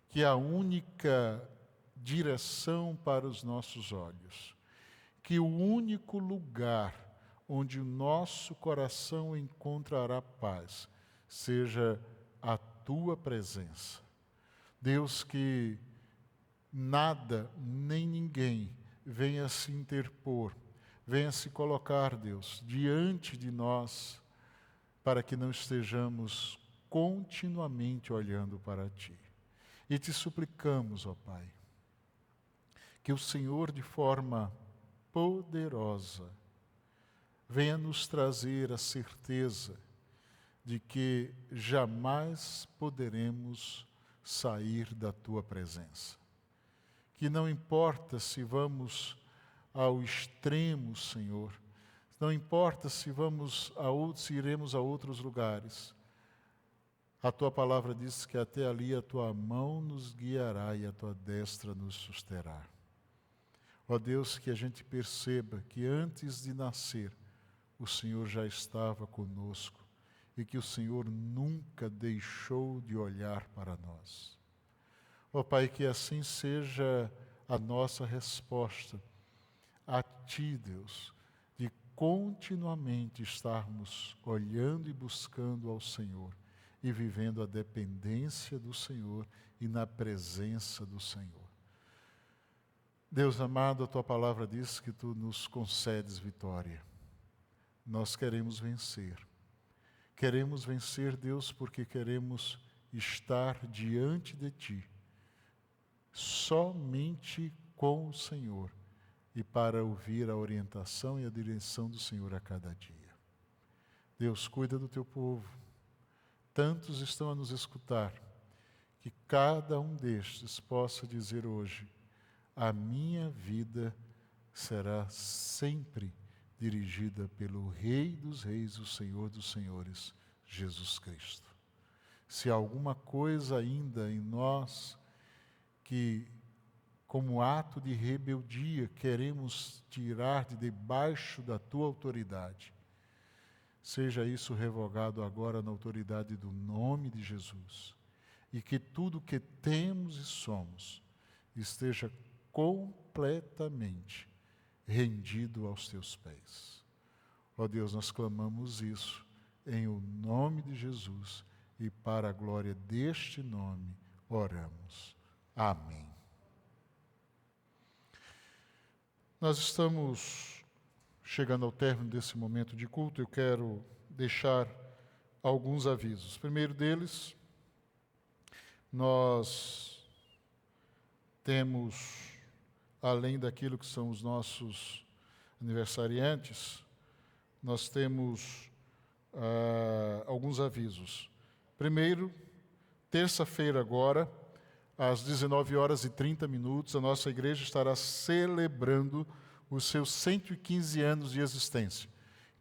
Que a única direção para os nossos olhos, que o único lugar onde o nosso coração encontrará paz, seja a tua presença. Deus, que nada nem ninguém venha se interpor, venha se colocar, Deus, diante de nós, para que não estejamos continuamente olhando para Ti. E te suplicamos, ó Pai, que o Senhor, de forma poderosa, venha nos trazer a certeza de que jamais poderemos sair da Tua presença. Que não importa se vamos ao extremo, Senhor, não importa se se iremos a outros lugares, a Tua palavra diz que até ali a Tua mão nos guiará e a Tua destra nos susterá. Ó Deus, que a gente perceba que antes de nascer, o Senhor já estava conosco e que o Senhor nunca deixou de olhar para nós. Ó Pai, que assim seja a nossa resposta a Ti, Deus, de continuamente estarmos olhando e buscando ao Senhor e vivendo a dependência do Senhor e na presença do Senhor. Deus amado, a Tua palavra diz que Tu nos concedes vitória. Nós queremos vencer. Queremos vencer, Deus, porque queremos estar diante de Ti, somente com o Senhor, e para ouvir a orientação e a direção do Senhor a cada dia. Deus, cuida do Teu povo. Tantos estão a nos escutar, que cada um destes possa dizer hoje: a minha vida será sempre dirigida pelo Rei dos Reis, o Senhor dos Senhores, Jesus Cristo. Se há alguma coisa ainda em nós que, como ato de rebeldia, queremos tirar de debaixo da Tua autoridade, seja isso revogado agora na autoridade do nome de Jesus, e que tudo que temos e somos esteja completamente rendido aos Teus pés. Ó Deus, nós clamamos isso em o nome de Jesus e para a glória deste nome oramos. Amém. Nós estamos chegando ao término desse momento de culto. Eu quero deixar alguns avisos. O primeiro deles, nós temos, além daquilo que são os nossos aniversariantes, nós temos alguns avisos. Primeiro, terça-feira agora, às 19h30, a nossa igreja estará celebrando os seus 115 anos de existência.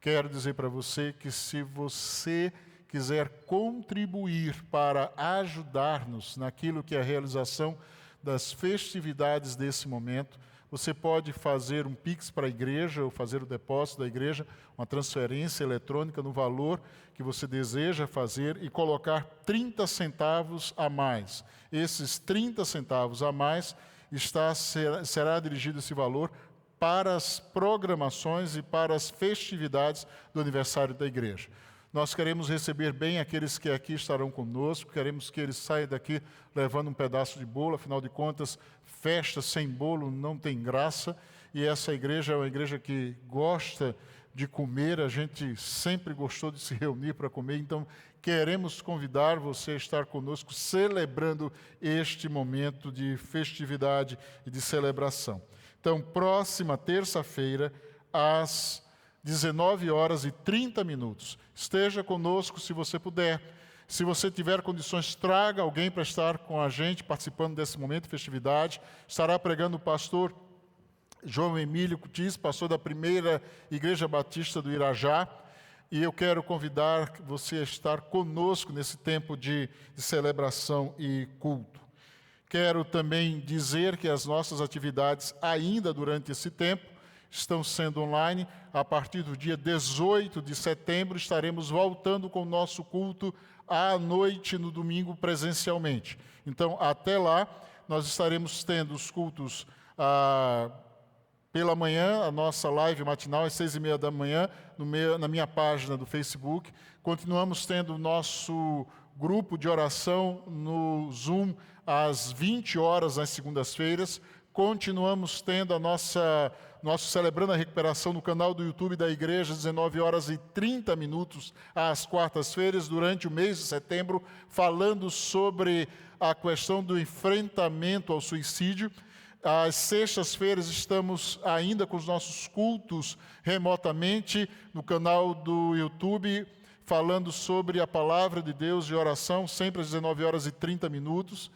Quero dizer para você que se você quiser contribuir para ajudar-nos naquilo que é a realização das festividades desse momento, você pode fazer um Pix para a igreja, ou fazer o depósito da igreja, uma transferência eletrônica no valor que você deseja fazer e colocar 30 centavos a mais. Esses 30 centavos a mais será dirigido esse valor para as programações e para as festividades do aniversário da igreja. Nós queremos receber bem aqueles que aqui estarão conosco, queremos que eles saiam daqui levando um pedaço de bolo, afinal de contas, festa sem bolo não tem graça, e essa igreja é uma igreja que gosta de comer, a gente sempre gostou de se reunir para comer, então queremos convidar você a estar conosco celebrando este momento de festividade e de celebração. Então, próxima terça-feira, às 19h30. Esteja conosco se você puder. Se você tiver condições, traga alguém para estar com a gente, participando desse momento de festividade. Estará pregando o pastor João Emílio Cutis, pastor da primeira Igreja Batista do Irajá. E eu quero convidar você a estar conosco nesse tempo de celebração e culto. Quero também dizer que as nossas atividades, ainda durante esse tempo, estão sendo online. A partir do dia 18 de setembro, estaremos voltando com o nosso culto à noite, no domingo, presencialmente. Então, até lá, nós estaremos tendo os cultos pela manhã, a nossa live matinal às 6h30 da manhã, na minha página do Facebook. Continuamos tendo o nosso grupo de oração no Zoom às 20 horas nas segundas-feiras. Continuamos tendo nosso Celebrando a Recuperação no canal do YouTube da igreja, 19 horas e 30 minutos às quartas-feiras, durante o mês de setembro, falando sobre a questão do enfrentamento ao suicídio. Às sextas-feiras estamos ainda com os nossos cultos remotamente no canal do YouTube, falando sobre a palavra de Deus de oração, sempre às 19 horas e 30 minutos.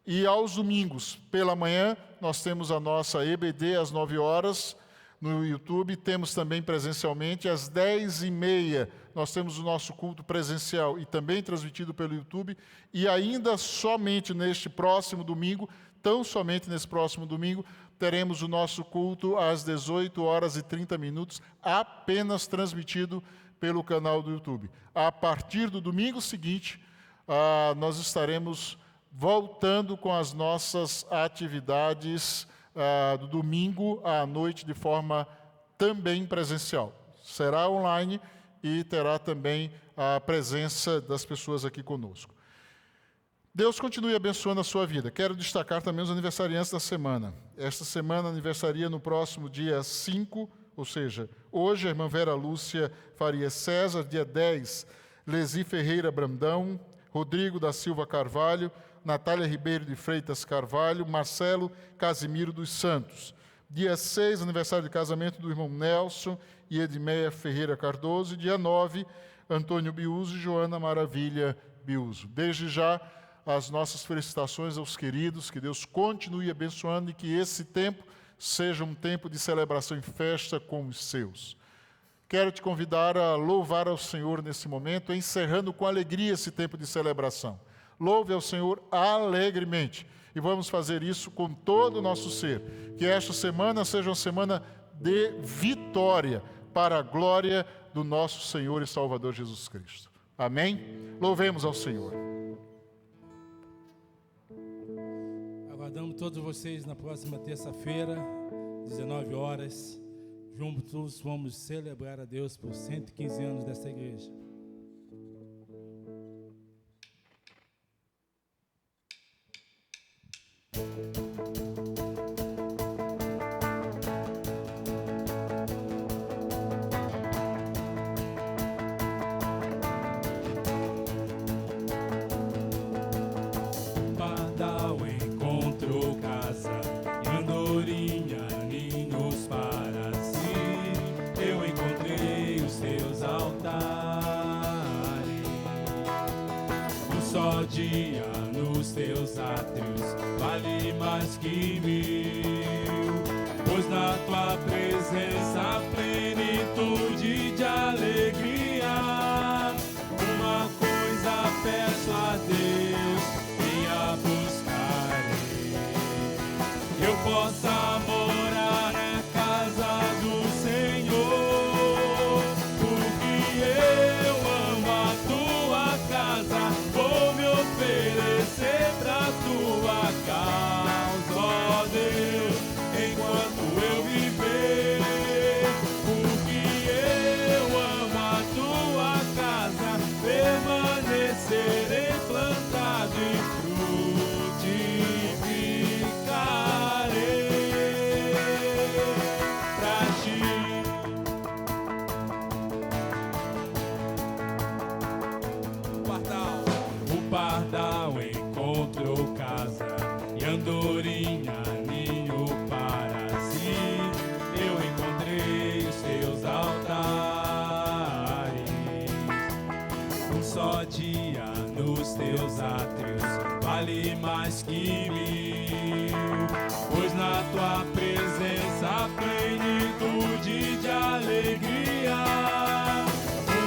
E aos domingos, pela manhã, nós temos a nossa EBD às 9 horas no YouTube. Temos também presencialmente às 10h30, nós temos o nosso culto presencial e também transmitido pelo YouTube. E ainda somente neste próximo domingo, tão somente nesse próximo domingo, teremos o nosso culto às 18 horas e 30 minutos, apenas transmitido pelo canal do YouTube. A partir do domingo seguinte, nós estaremos voltando com as nossas atividades do domingo à noite de forma também presencial. Será online e terá também a presença das pessoas aqui conosco. Deus continue abençoando a sua vida. Quero destacar também os aniversariantes da semana. Esta semana aniversaria no próximo dia 5, ou seja, hoje a irmã Vera Lúcia Faria César, dia 10, Lesi Ferreira Brandão, Rodrigo da Silva Carvalho, Natália Ribeiro de Freitas Carvalho, Marcelo Casimiro dos Santos. Dia 6, aniversário de casamento do irmão Nelson e Edmeia Ferreira Cardoso. E dia 9, Antônio Biuso e Joana Maravilha Biuso. Desde já, as nossas felicitações aos queridos, que Deus continue abençoando e que esse tempo seja um tempo de celebração e festa com os seus. Quero te convidar a louvar ao Senhor nesse momento, encerrando com alegria esse tempo de celebração. Louve ao Senhor alegremente. E vamos fazer isso com todo o nosso ser. Que esta semana seja uma semana de vitória para a glória do nosso Senhor e Salvador Jesus Cristo. Amém? Louvemos ao Senhor. Aguardamos todos vocês na próxima terça-feira, 19 horas. Juntos vamos celebrar a Deus por 115 anos desta igreja. Pardal encontrou casa, andorinha, ninhos para si. Eu encontrei os teus altares. Um só dia nos teus átrios vale mais que 1000, pois na tua presença a plenitude de alegria. Uma coisa peço a Deus, venha buscarei, eu possa morar na casa do Senhor, porque eu amo a tua casa, vou me oferecer pra tua causa, ó Deus, enquanto eu viver, porque eu amo a tua casa, permanecerei plantado e encontrou casa e andorinha, ninho para si. Eu encontrei os teus altares. Um só dia nos teus átrios vale mais que 1000, pois na tua presença a plenitude de alegria.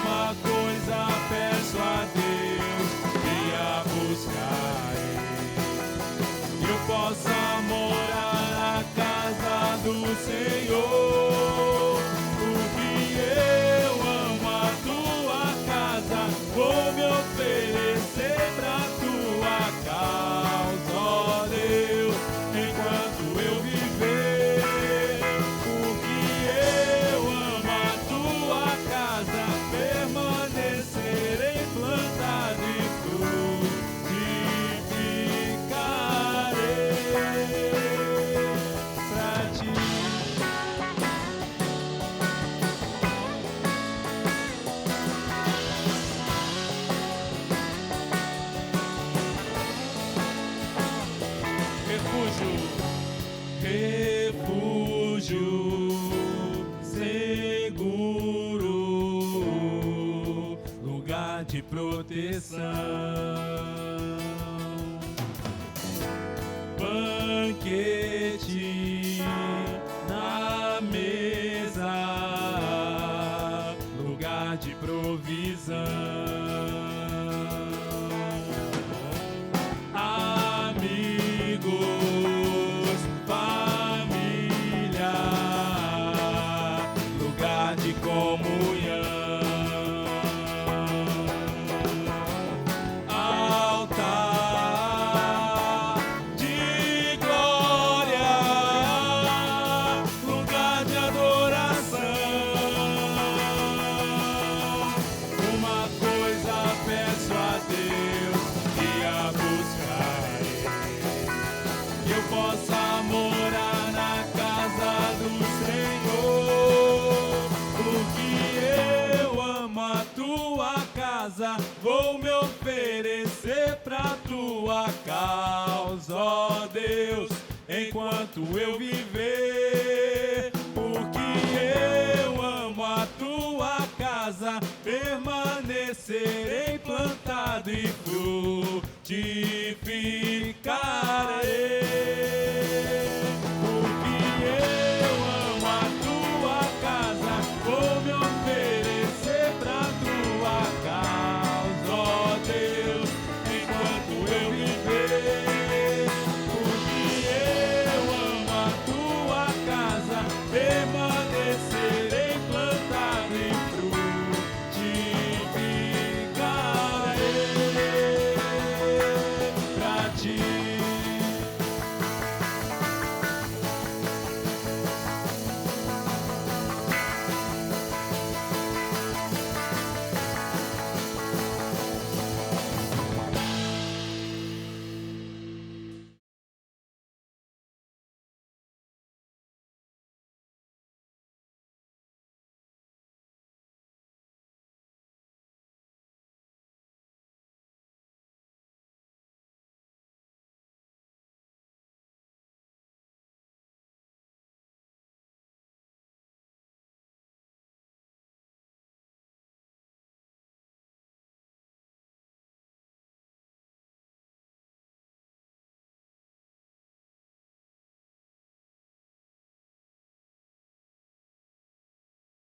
Uma coisa peço a Deus, venha buscar, eu possa morar na casa do Senhor, porque eu amo a tua casa, vou me oferecer pra tua causa, ó Deus, enquanto eu viver, porque eu amo a tua casa, permanecerei plantado e fruto. de proteção. Banquete na mesa, lugar de provisão. Amigos, família, lugar de comunhão. Altar de glória, lugar de adoração. Uma coisa peço a Deus e a buscarei, que eu possa morar na casa do Senhor, porque eu amo a tua casa, vou me oferecer pra tua causa, ó Deus, enquanto eu viver, porque eu amo a tua casa, permanecerei plantado e frutificarei.